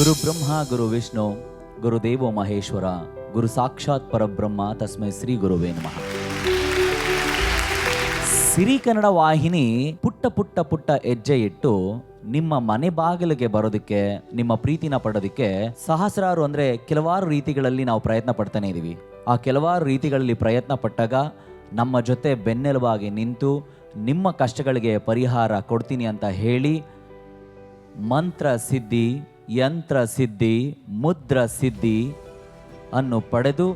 ಗುರು ಬ್ರಹ್ಮ ಗುರು ವಿಷ್ಣು ಗುರುದೇವೋ ಮಹೇಶ್ವರ ಗುರು ಸಾಕ್ಷಾತ್ ಪರಬ್ರಹ್ಮ ತಸ್ಮೈ ಶ್ರೀ ಗುರುವೇ ನಮಃ. ಸಿರಿ ಕನ್ನಡ ವಾಹಿನಿ ಪುಟ್ಟ ಪುಟ್ಟ ಪುಟ್ಟ ಹೆಜ್ಜೆ ಇಟ್ಟು ನಿಮ್ಮ ಮನೆ ಬಾಗಿಲಿಗೆ ಬರೋದಕ್ಕೆ, ನಿಮ್ಮ ಪ್ರೀತಿನ ಪಡೋದಕ್ಕೆ ಸಹಸ್ರಾರು ಅಂದರೆ ಕೆಲವಾರು ರೀತಿಗಳಲ್ಲಿ ನಾವು ಪ್ರಯತ್ನ ಪಡ್ತಾನೆ ಇದ್ದೀವಿ. ಆ ಕೆಲವಾರು ರೀತಿಗಳಲ್ಲಿ ಪ್ರಯತ್ನ ಪಟ್ಟಾಗ ನಮ್ಮ ಜೊತೆ ಬೆನ್ನೆಲುಬಾಗಿ ನಿಂತು ನಿಮ್ಮ ಕಷ್ಟಗಳಿಗೆ ಪರಿಹಾರ ಕೊಡ್ತೀನಿ ಅಂತ ಹೇಳಿ ಮಂತ್ರ ಸಿದ್ಧಿ, ಯಂತ್ರ ಸಿದ್ಧಿ, ಮುದ್ರ ಸಿದ್ಧಿ ಅನ್ನು ಪಡೆದು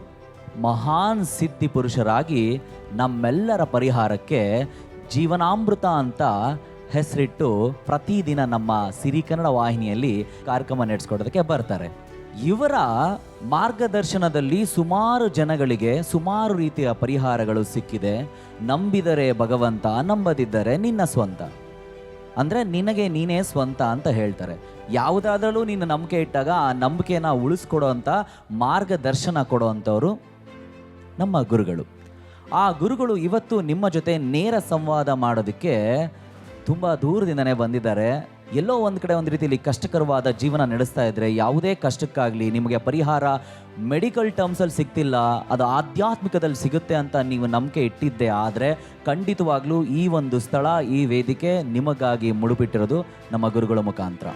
ಮಹಾನ್ ಸಿದ್ಧಿ ಪುರುಷರಾಗಿ ನಮ್ಮೆಲ್ಲರ ಪರಿಹಾರಕ್ಕೆ ಜೀವನಾಮೃತ ಅಂತ ಹೆಸರಿಟ್ಟು ಪ್ರತಿದಿನ ನಮ್ಮ ಸಿರಿ ಕನ್ನಡ ವಾಹಿನಿಯಲ್ಲಿ ಕಾರ್ಯಕ್ರಮ ನಡೆಸ್ಕೊಡೋದಕ್ಕೆ ಬರ್ತಾರೆ. ಇವರ ಮಾರ್ಗದರ್ಶನದಲ್ಲಿ ಸುಮಾರು ಜನಗಳಿಗೆ ಸುಮಾರು ರೀತಿಯ ಪರಿಹಾರಗಳು ಸಿಕ್ಕಿದೆ. ನಂಬಿದರೆ ಭಗವಂತ, ನಂಬದಿದ್ದರೆ ನಿನ್ನ ಸ್ವಂತ. ಅಂದರೆ ನಿನಗೆ ನೀನೇ ಸ್ವಂತ ಅಂತ ಹೇಳ್ತಾರೆ. ಯಾವುದಾದ್ರಲ್ಲೂ ನೀನು ನಂಬಿಕೆ ಇಟ್ಟಾಗ ಆ ನಂಬಿಕೆನ ಉಳಿಸ್ಕೊಡೋವಂಥ ಮಾರ್ಗದರ್ಶನ ಕೊಡೋವಂಥವ್ರು ನಮ್ಮ ಗುರುಗಳು. ಆ ಗುರುಗಳು ಇವತ್ತು ನಿಮ್ಮ ಜೊತೆ ನೇರ ಸಂವಾದ ಮಾಡೋದಕ್ಕೆ ತುಂಬ ದೂರದಿಂದನೇ ಬಂದಿದ್ದಾರೆ. ಎಲ್ಲೋ ಒಂದು ಕಡೆ ಒಂದು ರೀತಿಯಲ್ಲಿ ಕಷ್ಟಕರವಾದ ಜೀವನ ನಡೆಸ್ತಾ ಇದ್ದರೆ, ಯಾವುದೇ ಕಷ್ಟಕ್ಕಾಗಲಿ ನಿಮಗೆ ಪರಿಹಾರ ಮೆಡಿಕಲ್ ಟರ್ಮ್ಸಲ್ಲಿ ಸಿಗ್ತಿಲ್ಲ, ಅದು ಆಧ್ಯಾತ್ಮಿಕದಲ್ಲಿ ಸಿಗುತ್ತೆ ಅಂತ ನೀವು ನಂಬಿಕೆ ಇಟ್ಟಿದ್ದೆ. ಆದರೆ ಖಂಡಿತವಾಗ್ಲೂ ಈ ಒಂದು ಸ್ಥಳ, ಈ ವೇದಿಕೆ ನಿಮಗಾಗಿ ಮುಡುಪಿಟ್ಟಿರೋದು ನಮ್ಮ ಗುರುಗಳ ಮುಖಾಂತರ.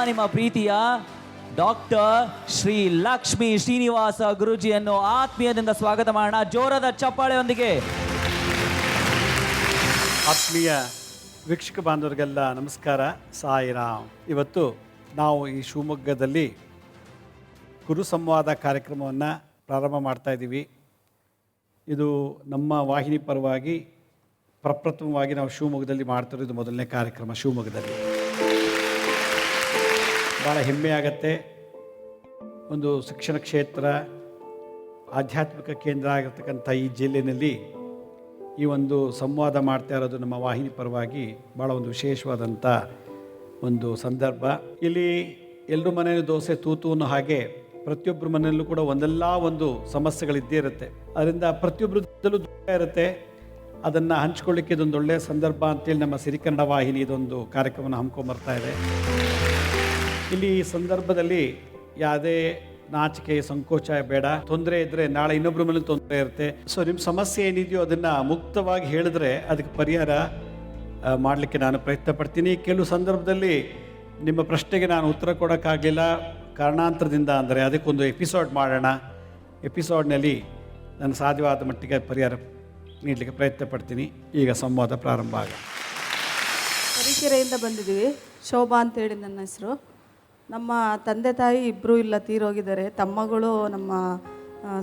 ನಿಮ್ಮ ಪ್ರೀತಿಯ ಡಾಕ್ಟರ್ ಶ್ರೀ ಲಕ್ಷ್ಮೀ ಶ್ರೀನಿವಾಸ ಗುರೂಜಿಯನ್ನು ಆತ್ಮೀಯದಿಂದ ಸ್ವಾಗತ ಮಾಡೋಣ ಜೋರಾದ ಚಪ್ಪಾಳೆಯೊಂದಿಗೆ. ಆತ್ಮೀಯ ವೀಕ್ಷಕ ಬಾಂಧವರಿಗೆಲ್ಲ ನಮಸ್ಕಾರ, ಸಾಯಿರಾಮ್. ಇವತ್ತು ನಾವು ಈ ಶಿವಮೊಗ್ಗದಲ್ಲಿ ಗುರು ಸಂವಾದ ಕಾರ್ಯಕ್ರಮವನ್ನು ಪ್ರಾರಂಭ ಮಾಡ್ತಾ ಇದ್ದೀವಿ. ಇದು ನಮ್ಮ ವಾಹಿನಿ ಪರವಾಗಿ ಪ್ರಪ್ರಥಮವಾಗಿ ನಾವು ಶಿವಮೊಗ್ಗದಲ್ಲಿ ಮಾಡ್ತಿರೋದು ಮೊದಲನೇ ಕಾರ್ಯಕ್ರಮ. ಶಿವಮೊಗ್ಗದಲ್ಲಿ ಭಾಳ ಹೆಮ್ಮೆ ಆಗತ್ತೆ. ಒಂದು ಶಿಕ್ಷಣ ಕ್ಷೇತ್ರ, ಆಧ್ಯಾತ್ಮಿಕ ಕೇಂದ್ರ ಆಗಿರ್ತಕ್ಕಂಥ ಈ ಜಿಲ್ಲೆಯಲ್ಲಿ ಈ ಒಂದು ಸಂವಾದ ಮಾಡ್ತಾ ಇರೋದು ನಮ್ಮ ವಾಹಿನಿ ಪರವಾಗಿ ಭಾಳ ಒಂದು ವಿಶೇಷವಾದಂಥ ಒಂದು ಸಂದರ್ಭ. ಇಲ್ಲಿ ಎಲ್ಲರ ಮನೆಯಲ್ಲೂ ದೋಸೆ ತೂತು ಅನ್ನೋ ಹಾಗೆ ಪ್ರತಿಯೊಬ್ಬರ ಮನೆಯಲ್ಲೂ ಕೂಡ ಒಂದಲ್ಲ ಒಂದು ಸಮಸ್ಯೆಗಳಿದ್ದೇ ಇರುತ್ತೆ. ಅದರಿಂದ ಪ್ರತಿಯೊಬ್ಬರದಲ್ಲೂ ದುಃಖ ಇರುತ್ತೆ. ಅದನ್ನು ಹಂಚ್ಕೊಳ್ಳಿಕ್ಕೆ ಇದೊಂದು ಒಳ್ಳೆಯ ಸಂದರ್ಭ ಅಂತೇಳಿ ನಮ್ಮ ಸಿರಿ ಕನ್ನಡ ವಾಹಿನಿ ಇದೊಂದು ಕಾರ್ಯಕ್ರಮನ ಹಮ್ಮಿಕೊಂಬರ್ತಾ ಇದೆ. ಇಲ್ಲಿ ಈ ಸಂದರ್ಭದಲ್ಲಿ ಯಾವುದೇ ನಾಚಿಕೆ ಸಂಕೋಚ ಬೇಡ. ತೊಂದರೆ ಇದ್ದರೆ ನಾಳೆ ಇನ್ನೊಬ್ಬರ ಮೇಲೆ ತೊಂದರೆ ಇರುತ್ತೆ. ಸೊ ನಿಮ್ಮ ಸಮಸ್ಯೆ ಏನಿದೆಯೋ ಅದನ್ನು ಮುಕ್ತವಾಗಿ ಹೇಳಿದ್ರೆ ಅದಕ್ಕೆ ಪರಿಹಾರ ಮಾಡಲಿಕ್ಕೆ ನಾನು ಪ್ರಯತ್ನ ಪಡ್ತೀನಿ. ಕೆಲವು ಸಂದರ್ಭದಲ್ಲಿ ನಿಮ್ಮ ಪ್ರಶ್ನೆಗೆ ನಾನು ಉತ್ತರ ಕೊಡೋಕ್ಕಾಗಲಿಲ್ಲ ಕಾರಣಾಂತರದಿಂದ ಅಂದರೆ ಅದಕ್ಕೊಂದು ಎಪಿಸೋಡ್ ಮಾಡೋಣ. ಎಪಿಸೋಡ್ನಲ್ಲಿ ನಾನು ಸಾಧ್ಯವಾದ ಮಟ್ಟಿಗೆ ಪರಿಹಾರ ನೀಡಲಿಕ್ಕೆ ಪ್ರಯತ್ನ ಪಡ್ತೀನಿ. ಈಗ ಸಂವಾದ ಪ್ರಾರಂಭ ಆಗ. ತರೀಕೆರೆಯಿಂದ ಬಂದಿದ್ದೀವಿ. ಶೋಭಾ ಅಂತೇಳಿ ನನ್ನ ಹೆಸರು. ನಮ್ಮ ತಂದೆ ತಾಯಿ ಇಬ್ಬರೂ ಇಲ್ಲ, ತೀರೋಗಿದ್ದಾರೆ. ತಮ್ಮಗಳು ನಮ್ಮ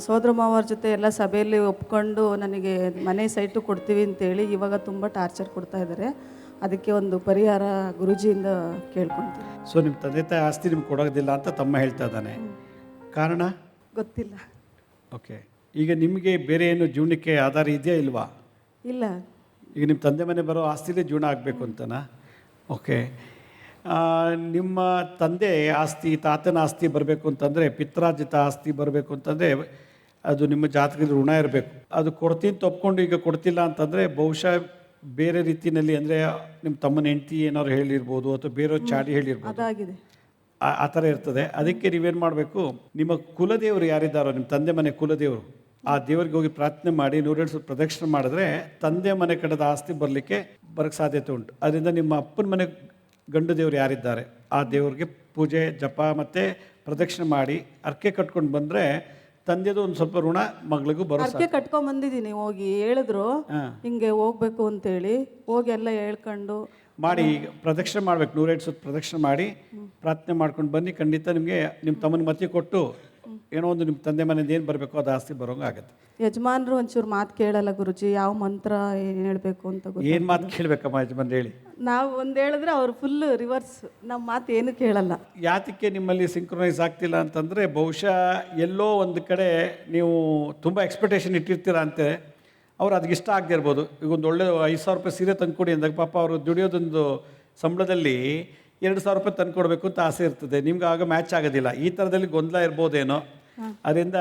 ಸೋದರ ಮಾವರ ಜೊತೆ ಎಲ್ಲ ಸಭೆಯಲ್ಲಿ ಒಪ್ಕೊಂಡು ನನಗೆ ಮನೆ ಸೈಟು ಕೊಡ್ತೀವಿ ಅಂತೇಳಿ ಇವಾಗ ತುಂಬ ಟಾರ್ಚರ್ ಕೊಡ್ತಾ ಇದ್ದಾರೆ. ಅದಕ್ಕೆ ಒಂದು ಪರಿಹಾರ ಗುರೂಜಿಯಿಂದ ಕೇಳ್ಕೊಳ್ತೀನಿ. ಸೊ ನಿಮ್ಮ ತಂದೆ ತಾಯಿ ಆಸ್ತಿ ನಿಮ್ಗೆ ಕೊಡೋದಿಲ್ಲ ಅಂತ ತಮ್ಮ ಹೇಳ್ತಾ ಇದ್ದಾನೆ. ಕಾರಣ ಗೊತ್ತಿಲ್ಲ. ಓಕೆ, ಈಗ ನಿಮಗೆ ಬೇರೆ ಏನು ಜೀವನಕ್ಕೆ ಆಧಾರ ಇದೆಯಾ ಇಲ್ವಾ? ಇಲ್ಲ. ಈಗ ನಿಮ್ಮ ತಂದೆ ಮನೆ ಬರೋ ಆಸ್ತಿಲೇ ಜೀವನ ಆಗಬೇಕು ಅಂತನಾ? ಓಕೆ, ನಿಮ್ಮ ತಂದೆ ಆಸ್ತಿ, ತಾತನ ಆಸ್ತಿ ಬರಬೇಕು ಅಂತಂದರೆ, ಪಿತ್ರಾರ್ಜಿತ ಆಸ್ತಿ ಬರಬೇಕು ಅಂತಂದರೆ ಅದು ನಿಮ್ಮ ಜಾತಕದಲ್ಲಿ ಋಣ ಇರಬೇಕು. ಅದು ಕೊಡ್ತೀನಿ ತಪ್ಕೊಂಡು ಈಗ ಕೊಡ್ತಿಲ್ಲ ಅಂತಂದರೆ ಬಹುಶಃ ಬೇರೆ ರೀತಿಯಲ್ಲಿ, ಅಂದರೆ ನಿಮ್ಮ ತಮ್ಮನ ಹೆಂಡತಿ ಏನಾದ್ರು ಹೇಳಿರ್ಬೋದು ಅಥವಾ ಬೇರೆಯವ್ರು ಚಾಡಿ ಹೇಳಿರ್ಬೋದು, ಅದಾಗಿದೆ. ಆ ಥರ ಇರ್ತದೆ. ಅದಕ್ಕೆ ನೀವೇನು ಮಾಡಬೇಕು, ನಿಮ್ಮ ಕುಲದೇವರು ಯಾರಿದ್ದಾರೋ, ನಿಮ್ಮ ತಂದೆ ಮನೆ ಕುಲದೇವರು, ಆ ದೇವರಿಗೆ ಹೋಗಿ ಪ್ರಾರ್ಥನೆ ಮಾಡಿ 102 ಪ್ರದಕ್ಷಿಣೆ ಮಾಡಿದ್ರೆ ತಂದೆ ಮನೆ ಕಡೆದ ಆಸ್ತಿ ಬರಲಿಕ್ಕೆ ಸಾಧ್ಯತೆ ಉಂಟು. ಅದರಿಂದ ನಿಮ್ಮ ಅಪ್ಪನ ಮನೆ ಗಂಡು ದೇವರು ಯಾರಿದ್ದಾರೆ ಆ ದೇವ್ರಿಗೆ ಪೂಜೆ ಜಪ ಮತ್ತು ಪ್ರದಕ್ಷಿಣೆ ಮಾಡಿ ಅರ್ಕೆ ಕಟ್ಕೊಂಡು ಬಂದರೆ ತಂದೆದು ಒಂದು ಸ್ವಲ್ಪ ಋಣ ಮಗಳಿಗೂ ಬರೋ. ಅರ್ಕೆ ಕಟ್ಕೊಂಡ್ ಬಂದಿದ್ದೀನಿ. ಹೋಗಿ ಹೇಳಿದ್ರು ಹಿಂಗೆ ಹೋಗ್ಬೇಕು ಅಂತೇಳಿ, ಹೋಗಿ ಎಲ್ಲ ಹೇಳ್ಕೊಂಡು ಮಾಡಿ ಈಗ ಪ್ರದಕ್ಷಿಣೆ ಮಾಡ್ಬೇಕು. 102 ಪ್ರದಕ್ಷಿಣೆ ಮಾಡಿ ಪ್ರಾರ್ಥನೆ ಮಾಡ್ಕೊಂಡು ಬನ್ನಿ. ಖಂಡಿತ ನಿಮಗೆ ನಿಮ್ಮ ತಮ್ಮನ ಮತಿ ಕೊಟ್ಟು ಏನೋ ಒಂದು ನಿಮ್ಮ ತಂದೆ ಮನೆಯಿಂದ ಏನು ಬರಬೇಕು ಅದು ಆಸ್ತಿ ಬರೋಂಗೆ ಆಗುತ್ತೆ. ಯಜಮಾನ್ರು ಒಂಚೂರು ಮಾತು ಕೇಳಲ್ಲ ಗುರುಜಿ. ಯಾವ ಮಂತ್ರ ಏನು ಹೇಳಬೇಕು ಅಂತ ಏನು ಮಾತು ಕೇಳಬೇಕಮ್ಮ ಯಜಮಾನ್ರು ಹೇಳಿ. ನಾವು ಒಂದು ಹೇಳಿದ್ರೆ ಅವ್ರು ಫುಲ್ ರಿವರ್ಸ್, ನಮ್ಮ ಮಾತು ಏನು ಕೇಳಲ್ಲ. ಯಾತಕ್ಕೆ ನಿಮ್ಮಲ್ಲಿ ಸಿಂಕ್ರೊನೈಸ್ ಆಗ್ತಿಲ್ಲ ಅಂತಂದರೆ ಬಹುಶಃ ಎಲ್ಲೋ ಒಂದು ಕಡೆ ನೀವು ತುಂಬ ಎಕ್ಸ್ಪೆಕ್ಟೇಷನ್ ಇಟ್ಟಿರ್ತೀರ ಅಂತೆ. ಅವ್ರು ಅದಕ್ಕೆ ಇಷ್ಟ ಆಗದೆ ಇರ್ಬೋದು. ಈಗ ಒಂದು ಒಳ್ಳೆ 5,000 ರೂಪಾಯಿ ಸೀರೆ ತಂದುಕೊಡಿ ಅಂದಾಗ ಪಾಪ ಅವರು ದುಡಿಯೋದೊಂದು ಸಂಬಳದಲ್ಲಿ 2,000 ರೂಪಾಯಿ ತಂದುಕೊಡ್ಬೇಕು ಅಂತ ಆಸೆ ಇರ್ತದೆ. ನಿಮ್ಗೆ ಆಗ ಮ್ಯಾಚ್ ಆಗೋದಿಲ್ಲ. ಈ ಥರದಲ್ಲಿ ಗೊಂದಲ ಇರ್ಬೋದೇನೋ. ಅದರಿಂದ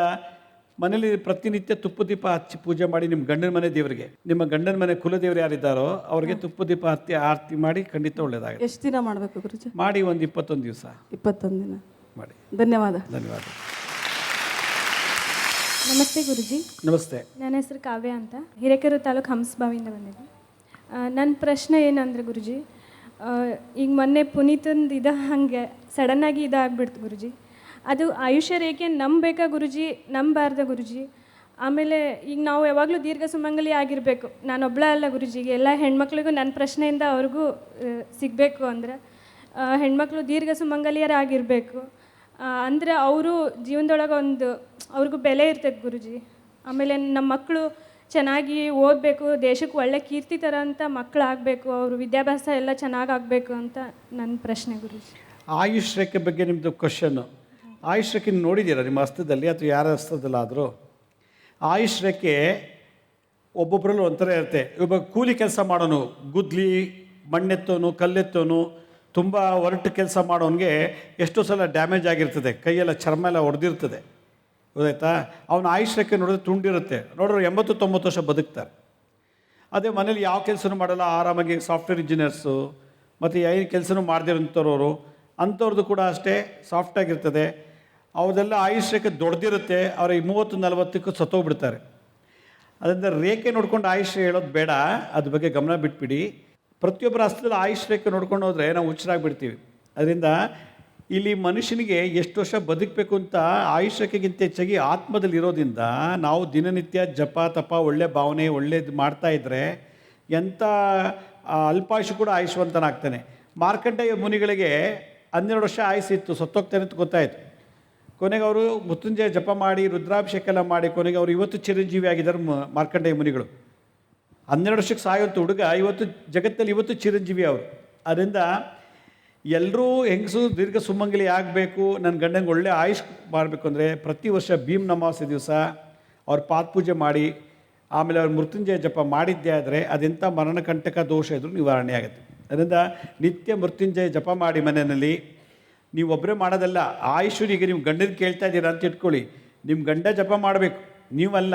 ಮನೇಲಿ ಪ್ರತಿನಿತ್ಯ ತುಪ್ಪ ದೀಪ ಹಚ್ಚಿ ಪೂಜೆ ಮಾಡಿ ನಿಮ್ಮ ಗಂಡನ ಮನೆ ದೇವರಿಗೆ, ನಿಮ್ಮ ಗಂಡನ ಮನೆ ಕುಲದೇವರು ಯಾರಿದ್ದಾರೋ ಅವ್ರಿಗೆ ತುಪ್ಪ ದೀಪ ಹತ್ತಿ ಆರತಿ ಮಾಡಿ ಖಂಡಿತ ಒಳ್ಳೆಯದಾಗುತ್ತೆ. ಎಷ್ಟು ದಿನ ಮಾಡಬೇಕು ಗುರುಜಿ? ಮಾಡಿ ಒಂದು 21 ದಿವಸ 21 ದಿನ ಮಾಡಿ. ಧನ್ಯವಾದ. ಧನ್ಯವಾದ. ನಮಸ್ತೆ ಗುರುಜಿ. ನಮಸ್ತೆ. ನನ್ನ ಹೆಸರು ಕಾವ್ಯ ಅಂತ, ಹಿರೇಕೆರೂರು ತಾಲೂಕು ಹಂಸಭಾವಿಯಿಂದ ಬಂದಿದ್ದೆ. ನನ್ನ ಪ್ರಶ್ನೆ ಏನಂದರೆ ಗುರುಜಿ, ಈಗ ಮೊನ್ನೆ ಪುನೀತಂದು ಹಾಗೆ ಸಡನ್ನಾಗಿ ಇದಾಗ್ಬಿಡ್ತು ಗುರುಜಿ. ಅದು ಆಯುಷ್ಯ ರೇಖೆ ನಂಬಬೇಕಾ ಗುರುಜಿ, ನಂಬಾರ್ದ ಗುರುಜಿ? ಆಮೇಲೆ ಈಗ ನಾವು ಯಾವಾಗಲೂ ದೀರ್ಘ ಸುಮಂಗಲಿ ಆಗಿರಬೇಕು. ನಾನೊಬ್ಬಳ ಅಲ್ಲ ಗುರುಜಿ, ಎಲ್ಲ ಹೆಣ್ಮಕ್ಳಿಗೂ ನನ್ನ ಪ್ರಶ್ನೆಯಿಂದ ಅವ್ರಿಗೂ ಸಿಗಬೇಕು ಅಂದರೆ ಹೆಣ್ಮಕ್ಳು ದೀರ್ಘ ಸುಮಂಗಲಿಯರಾಗಿರಬೇಕು ಅಂದರೆ ಅವರು ಜೀವನದೊಳಗೆ ಒಂದು ಅವ್ರಿಗೂ ಬೆಲೆ ಇರ್ತೈತೆ ಗುರುಜಿ. ಆಮೇಲೆ ನಮ್ಮ ಮಕ್ಕಳು ಚೆನ್ನಾಗಿ ಓದಬೇಕು, ದೇಶಕ್ಕೆ ಒಳ್ಳೆ ಕೀರ್ತಿ ತರೋಂಥ ಮಕ್ಕಳಾಗಬೇಕು, ಅವರು ವಿದ್ಯಾಭ್ಯಾಸ ಎಲ್ಲ ಚೆನ್ನಾಗಾಗಬೇಕು ಅಂತ ನನ್ನ ಪ್ರಶ್ನೆ ಗುರುಜಿ. ಆಯುಷ್ ರೇಖೆ ಬಗ್ಗೆ ನಿಮ್ಮದು ಕ್ವಶನ್ನು. ಆಯುಷ್ ರೇಖೆ ನೋಡಿದ್ದೀರಾ ನಿಮ್ಮ ಹಸ್ತದಲ್ಲಿ ಅಥವಾ ಯಾರ ಹಸ್ತದಲ್ಲಾದರೂ? ಆಯುಷ್ ರೇಖೆ ಒಬ್ಬೊಬ್ಬರಲ್ಲೂ ಒಂಥರ ಇರುತ್ತೆ. ಒಬ್ಬ ಕೂಲಿ ಕೆಲಸ ಮಾಡೋನು, ಗುದ್ಲಿ ಮಣ್ಣೆತ್ತೋನು ಕಲ್ಲೆತ್ತೋನು ತುಂಬ ಒರಟು ಕೆಲಸ ಮಾಡೋನಿಗೆ ಎಷ್ಟೋ ಸಲ ಡ್ಯಾಮೇಜ್ ಆಗಿರ್ತದೆ, ಕೈಯೆಲ್ಲ ಚರ್ಮ ಎಲ್ಲ ಒಡೆದಿರ್ತದೆ, ಗೊತ್ತಾಯ್ತಾ? ಅವನ ಆಯುಷ್ ರೇಖೆ ನೋಡಿದ್ರೆ ತುಂಡಿರುತ್ತೆ. ನೋಡ್ರೆ 80-90 ವರ್ಷ ಬದುಕ್ತಾರೆ. ಅದೇ ಮನೇಲಿ ಯಾವ ಕೆಲಸನೂ ಮಾಡಲ್ಲ, ಆರಾಮಾಗಿ ಸಾಫ್ಟ್ವೇರ್ ಇಂಜಿನಿಯರ್ಸು ಮತ್ತು ಏನು ಕೆಲಸನೂ ಮಾಡದಿರೋಂಥವ್ರವರು ಅಂಥವ್ರದ್ದು ಕೂಡ ಅಷ್ಟೇ ಸಾಫ್ಟಾಗಿರ್ತದೆ. ಅವ್ರದ್ದೆಲ್ಲ ಆಯುಷ್ ರೇಖೆ ದೊಡ್ಡದಿರುತ್ತೆ. ಅವ್ರಿಗೆ 30-40ಕ್ಕೂ ಸತ್ತೋಗ್ಬಿಡ್ತಾರೆ. ಅದರಿಂದ ರೇಖೆ ನೋಡ್ಕೊಂಡು ಆಯುಷ್ ಹೇಳೋದು ಬೇಡ, ಅದ್ರ ಬಗ್ಗೆ ಗಮನ ಬಿಟ್ಬಿಡಿ. ಪ್ರತಿಯೊಬ್ಬರ ಹಸ್ತದಲ್ಲಿ ಆಯುಷ್ ರೇಖೆ ನೋಡ್ಕೊಂಡು ಹೋದರೆ ನಾವು ಹುಚ್ಚರಾಗ್ಬಿಡ್ತೀವಿ. ಅದರಿಂದ ಇಲ್ಲಿ ಮನುಷ್ಯನಿಗೆ ಎಷ್ಟು ವರ್ಷ ಬದುಕಬೇಕು ಅಂತ ಆಯುಷ್ ರೇಖೆಗಿಂತ ಹೆಚ್ಚಾಗಿ ಆತ್ಮದಲ್ಲಿ ಇರೋದ್ರಿಂದ ನಾವು ದಿನನಿತ್ಯ ಜಪ ತಪ ಒಳ್ಳೆ ಭಾವನೆ ಒಳ್ಳೇದು ಮಾಡ್ತಾಯಿದ್ರೆ ಎಂಥ ಅಲ್ಪಾಯುಷು ಕೂಡ ಆಯುಷ್ವಂತನಾಗ್ತಾನೆ. ಮಾರ್ಕಂಡೇಯ ಮುನಿಗಳಿಗೆ 12 ವರ್ಷ ಆಯುಸ್ಸಿತ್ತು, ಸತ್ತೋಗ್ತಾನೆ ಅಂತ ಗೊತ್ತಾಯಿತು. ಕೊನೆಗೆ ಅವರು ಮೃತ್ಯುಂಜಯ ಜಪ ಮಾಡಿ ರುದ್ರಾಭಿಷೇಕ ಎಲ್ಲ ಮಾಡಿ ಕೊನೆಗೆ ಅವರು ಇವತ್ತು ಚಿರಂಜೀವಿ ಆಗಿದ್ದಾರೆ ಮಾರ್ಕಂಡೇಯ ಮುನಿಗಳು. 12 ವರ್ಷಕ್ಕೆ ಸಾಯೋಂಥ ಹುಡುಗ ಇವತ್ತು ಜಗತ್ತಲ್ಲಿ ಇವತ್ತು ಚಿರಂಜೀವಿ ಅವರು. ಅದರಿಂದ ಎಲ್ಲರೂ ಹೆಂಗಸು ದೀರ್ಘ ಸುಮಂಗಲಿ ಆಗಬೇಕು, ನನ್ನ ಗಂಡಂಗೆ ಒಳ್ಳೆ ಆಯುಷ್ ಮಾಡಬೇಕು ಅಂದರೆ ಪ್ರತಿ ವರ್ಷ ಭೀಮ್ ಅಮಾವಾಸ್ಯೆ ದಿವಸ ಅವ್ರ ಪಾದಪೂಜೆ ಮಾಡಿ ಆಮೇಲೆ ಅವ್ರ ಮೃತ್ಯುಂಜಯ ಜಪ ಮಾಡಿದ್ದೇ ಆದರೆ ಅದೆಂಥ ಮರಣಕಂಟಕ ದೋಷ ಇದ್ರೂ ನಿವಾರಣೆ ಆಗುತ್ತೆ. ಅದರಿಂದ ನಿತ್ಯ ಮೃತ್ಯುಂಜಯ ಜಪ ಮಾಡಿ ಮನೆಯಲ್ಲಿ. ನೀವು ಒಬ್ಬರೇ ಮಾಡೋದಲ್ಲ, ಆಯುಷ್ಯರಿಗೆ ನೀವು ಗಂಡನ ಕೇಳ್ತಾ ಇದ್ದೀರಾ ಅಂತ ಇಟ್ಕೊಳ್ಳಿ, ನಿಮ್ಮ ಗಂಡ ಜಪ ಮಾಡಬೇಕು, ನೀವಲ್ಲ.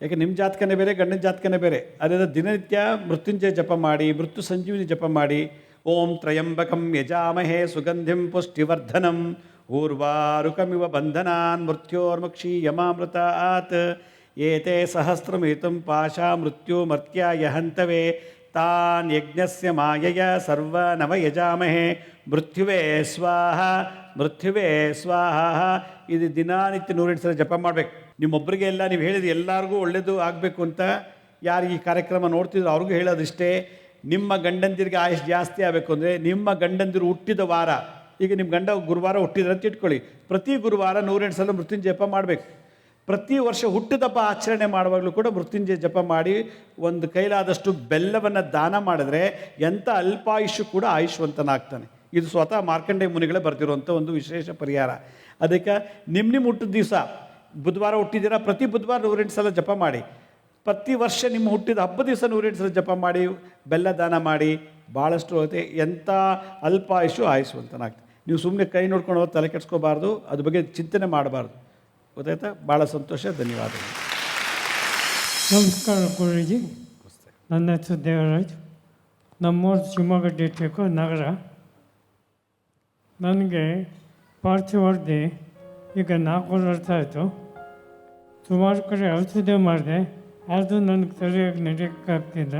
ಯಾಕೆ ನಿಮ್ಮ ಜಾತಕನೇ ಬೇರೆ, ಗಂಡನ ಜಾತಕನೇ ಬೇರೆ. ಅದರಿಂದ ದಿನನಿತ್ಯ ಮೃತ್ಯುಂಜಯ ಜಪ ಮಾಡಿ, ಮೃತ್ಯು ಸಂಜೀವಿನಿ ಜಪ ಮಾಡಿ. ಓಂ ತ್ರಯಂಬಕಂ ಯಜಾಮಹೇ ಸುಗಂಧಿಂ ಪುಷ್ಟಿವರ್ಧನಂ ಊರ್ವಾರುಕಮಿವ ಬಂಧನಾನ್ ಮೃತ್ಯೋರ್ಮಕ್ಷೀಯಮಾಮೃತಾತ್ ಏತೆ ಸಹಸ್ರಮೇತಂ ಪಾಶಾ ಮೃತ್ಯು ಮರ್ತ್ಯಾಯ ಹಂತವೇ ತಾನ್ ಯಜ್ಞಸ್ಯ ಮಾಯಯ ಸರ್ವ ನವ ಯಜಾಮಹೇ ಮೃತ್ಯುವೇ ಸ್ವಾಹ ಮೃತ್ಯುವೇ ಸ್ವಾಹ. ಇದು ದಿನನಿತ್ಯ 108 ಸಲ ಜಪ ಮಾಡಬೇಕು. ನಿಮ್ಮೊಬ್ಬರಿಗೆ ಎಲ್ಲ ನೀವು ಹೇಳಿದ ಎಲ್ಲರಿಗೂ ಒಳ್ಳೆಯದು ಆಗಬೇಕು ಅಂತ ಯಾರು ಈ ಕಾರ್ಯಕ್ರಮ ನೋಡ್ತಿದ್ರು ಅವ್ರಿಗೂ ಹೇಳೋದಿಷ್ಟೇ. ನಿಮ್ಮ ಗಂಡಂದಿರಿಗೆ ಆಯುಷ್ ಜಾಸ್ತಿ ಆಗಬೇಕು ಅಂದರೆ ನಿಮ್ಮ ಗಂಡಂದಿರು ಹುಟ್ಟಿದ ವಾರ, ಈಗ ನಿಮ್ಮ ಗಂಡ ಗುರುವಾರ ಹುಟ್ಟಿದ್ರೆ ಅಂತ ಇಟ್ಕೊಳ್ಳಿ, ಪ್ರತಿ ಗುರುವಾರ 108 ಸಲ ಮೃತ್ಯುಂಜಯ ಜಪ ಮಾಡಬೇಕು. ಪ್ರತಿ ವರ್ಷ ಹುಟ್ಟಿದಬ್ಬ ಆಚರಣೆ ಮಾಡುವಾಗಲೂ ಕೂಡ ಮೃತ್ಯುಂಜಯ ಜಪ ಮಾಡಿ ಒಂದು ಕೈಲಾದಷ್ಟು ಬೆಲ್ಲವನ್ನು ದಾನ ಮಾಡಿದ್ರೆ ಎಂಥ ಅಲ್ಪಾಯುಷ್ಯು ಕೂಡ ಆಯುಷ್ವಂತನಾಗ್ತಾನೆ. ಇದು ಸ್ವತಃ ಮಾರ್ಕಂಡೇಯ ಮುನಿಗಳೇ ಬರ್ತಿರುವಂಥ ಒಂದು ವಿಶೇಷ ಪರಿಹಾರ. ಅದಕ್ಕೆ ನಿಮ್ಮ ಹುಟ್ಟಿದ ದಿವಸ ಬುಧವಾರ ಹುಟ್ಟಿದ್ದೀರಾ, ಪ್ರತಿ ಬುಧವಾರ 108 ಸಲ ಜಪ ಮಾಡಿ. ಪ್ರತಿ ವರ್ಷ ನಿಮ್ಮ ಹುಟ್ಟಿದ ಹಬ್ಬದ ದಿವಸ 108 ಸಲ ಜಪ ಮಾಡಿ, ಬೆಲ್ಲ ದಾನ ಮಾಡಿ. ಭಾಳಷ್ಟು ಹೋಗುತ್ತೆ, ಎಂಥ ಅಲ್ಪಾಯುಷು ಆಯುಷ್ವಂತನಾಗ್ತದೆ. ನೀವು ಸುಮ್ಮನೆ ಕೈ ನೋಡ್ಕೊಂಡು ಹೋಗಿ ತಲೆ ಕೆಡಿಸ್ಕೋಬಾರ್ದು, ಅದ್ರ ಬಗ್ಗೆ ಚಿಂತನೆ ಮಾಡಬಾರ್ದು. ಗೊತ್ತಾಯ್ತಾ? ಭಾಳ ಸಂತೋಷ, ಧನ್ಯವಾದಗಳು. ನಮಸ್ಕಾರ ಗುರುಜಿ. ನನ್ನ ಹೆಸರು ದೇವರಾಜ್, ನಮ್ಮೂರು ಶಿವಮೊಗ್ಗ ಡಿಸ್ಟ್ರಿಕ್ಕು ನಗರ. ನನಗೆ ಪಾರ್ಥಿವರ್ಧಿ ಈಗ 4 ವರ್ಷ ಆಯಿತು. ಸುಮಾರು ಕಡೆ ಔಷಧಿ ಮಾಡಿದೆ, ಅದು ನನಗೆ ಸರಿಯಾಗಿ ನಡೆಯೋಕ್ಕಾಗ್ತಿಲ್ಲ.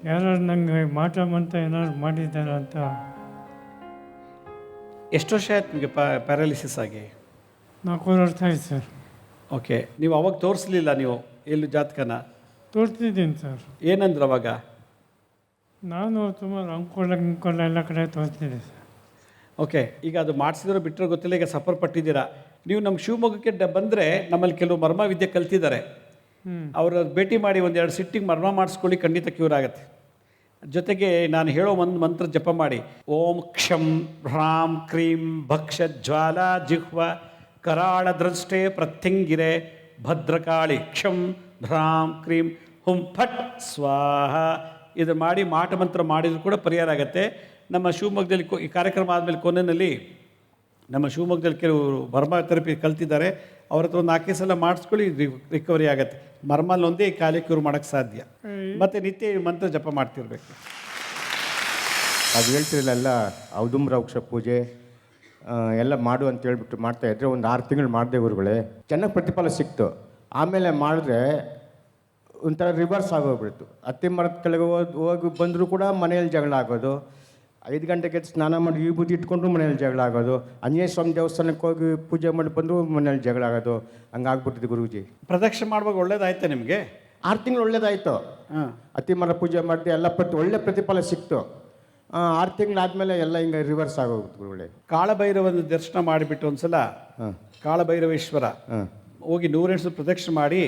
ಯಾರು ನನಗೆ ಮಾಟ ಮಂತ ಏನಾದ್ರು ಮಾಡಿದ್ದಾರೆ ಅಂತ. ಎಷ್ಟು ವರ್ಷ ಆಯ್ತು ನಿಮಗೆ ಪ್ಯಾರಾಲಿಸಿಸ್ ಆಗಿ? 4 ವರ್ಷ ಆಯ್ತು ಸರ್. ಓಕೆ, ನೀವು ಅವಾಗ ತೋರಿಸ್ಲಿಲ್ಲ ನೀವು ಎಲ್ಲೂ ಜಾತಕನ? ತೋರಿಸಿದ್ದೀನಿ ಸರ್. ಏನಂದ್ರೆ ಅವಾಗ? ನಾನು ಸುಮಾರು ಅಂಕೋಲ ಎಲ್ಲ ಕಡೆ ತೋರಿಸ್ತಿದ್ದೆ ಸರ್. ಓಕೆ, ಈಗ ಅದು ಮಾಡಿಸಿದ್ರು ಬಿಟ್ಟರೆ ಗೊತ್ತಿಲ್ಲ, ಈಗ ಸಫರ್ ಪಟ್ಟಿದ್ದೀರಾ. ನೀವು ನಮ್ಮ ಶಿವಮೊಗ್ಗಕ್ಕೆ ಬಂದರೆ ನಮ್ಮಲ್ಲಿ ಕೆಲವು ಮರ್ಮ ವಿದ್ಯೆ ಕಲ್ತಿದ್ದಾರೆ, ಅವ್ರ ಭೇಟಿ ಮಾಡಿ 1-2 ಸಿಟ್ಟಿಂಗ್ ಮರ್ಮ ಮಾಡಿಸ್ಕೊಳ್ಳಿ, ಖಂಡಿತ ಕ್ಯೂರ್ ಆಗುತ್ತೆ. ಜೊತೆಗೆ ನಾನು ಹೇಳೋ ಒಂದು ಮಂತ್ರ ಜಪ ಮಾಡಿ. ಓಂ ಕ್ಷಂ ಹ್ರಾಂ ಕ್ರೀಂ ಭಕ್ಷ ಜ್ವಾಲಾ ಜಿಹ್ವ ಕರಾಳ ದೃಷ್ಟೇ ಪ್ರತ್ಯಂಗಿರೆ ಭದ್ರಕಾಳಿ ಕ್ಷಂ ಹ್ರಾಂ ಕ್ರೀಂ ಹುಂ ಫಟ್ ಸ್ವಾಹ. ಇದು ಮಾಡಿ ಮಾಟ ಮಂತ್ರ ಮಾಡಿದ್ರು ಕೂಡ ಪರಿಹಾರ ಆಗುತ್ತೆ. ನಮ್ಮ ಶಿವಮೊಗ್ಗದಲ್ಲಿ ಈ ಕಾರ್ಯಕ್ರಮ ಆದಮೇಲೆ ಕೊನೆಯಲ್ಲಿ ನಮ್ಮ ಶಿವಮೊಗ್ಗದಲ್ಲಿ ಕೆಲವರು ಬರ್ಮಾ ಥೆರಪಿ ಕಲ್ತಿದ್ದಾರೆ. ಅವ್ರ ಹತ್ರ ಒಂದು 4 ಸಲ ಮಾಡಿಸ್ಕೊಳ್ಳಿ, ರಿಕವರಿ ಆಗುತ್ತೆ. ಮರ್ಮಲ್ಲಿ ಒಂದೇ ಈ ಕಾಲಕ್ಕೆ ಇವ್ರು ಮಾಡೋಕ್ಕೆ ಸಾಧ್ಯ. ಮತ್ತು ನಿತ್ಯ ಈ ಮಂತ್ರ ಜಪ ಮಾಡ್ತಿರ್ಬೇಕು. ಅದು ಹೇಳ್ತಿರಲ್ಲ ಔದುಂಬ್ರ ವೃಕ್ಷ ಪೂಜೆ ಎಲ್ಲ ಮಾಡು ಅಂತ ಹೇಳ್ಬಿಟ್ಟು ಮಾಡ್ತಾಯಿದ್ರೆ ಒಂದು 6 ತಿಂಗಳು ಮಾಡಿದೆ ಗುರುಗಳೇ, ಚೆನ್ನಾಗಿ ಪ್ರತಿಫಲ ಸಿಕ್ತು. ಆಮೇಲೆ ಮಾಡಿದ್ರೆ ಒಂಥರ ರಿವರ್ಸ್ ಆಗೋಗ್ಬಿಡ್ತು. ಅತ್ತಿ ಮರದ ಕೆಳಗೆ ಹೋಗಿ ಬಂದರೂ ಕೂಡ ಮನೆಯಲ್ಲಿ ಜಗಳ ಆಗೋದು, 5 ಗಂಟೆಗೆ ಸ್ನಾನ ಮಾಡಿ ಈ ಬುದ್ಧಿ ಇಟ್ಕೊಂಡ್ರು ಮನೇಲಿ ಜಗಳ ಆಗೋದು, ಆಂಜನೇಯ ಸ್ವಾಮಿ ದೇವಸ್ಥಾನಕ್ಕೆ ಹೋಗಿ ಪೂಜೆ ಮಾಡಿ ಬಂದರೂ ಮನೇಲಿ ಜಗಳ ಆಗೋದು, ಹಂಗಾಗ್ಬಿಟ್ಟಿದೆ ಗುರೂಜಿ. ಪ್ರದಕ್ಷಿಣೆ ಮಾಡುವಾಗ ಒಳ್ಳೇದಾಯ್ತಾ ನಿಮಗೆ? 6 ತಿಂಗಳು ಒಳ್ಳೇದಾಯಿತು. ಅತ್ತಿ ಮರ ಪೂಜೆ ಮಾಡಿದೆ, ಎಲ್ಲ ಒಳ್ಳೆ ಪ್ರತಿಫಲ ಸಿಕ್ತು. 6 ತಿಂಗಳಾದಮೇಲೆ ಎಲ್ಲ ಹಿಂಗೆ ರಿವರ್ಸ್ ಆಗೋಗ್ಬಿಟ್ಟು ಗುರುಗಳೇ. ಕಾಳಭೈರವನ ದರ್ಶನ ಮಾಡಿಬಿಟ್ಟು ಒಂದ್ಸಲ ಕಾಳಭೈರವೇಶ್ವರ ಹೋಗಿ 108 ಪ್ರದಕ್ಷಿಣೆ ಮಾಡಿ,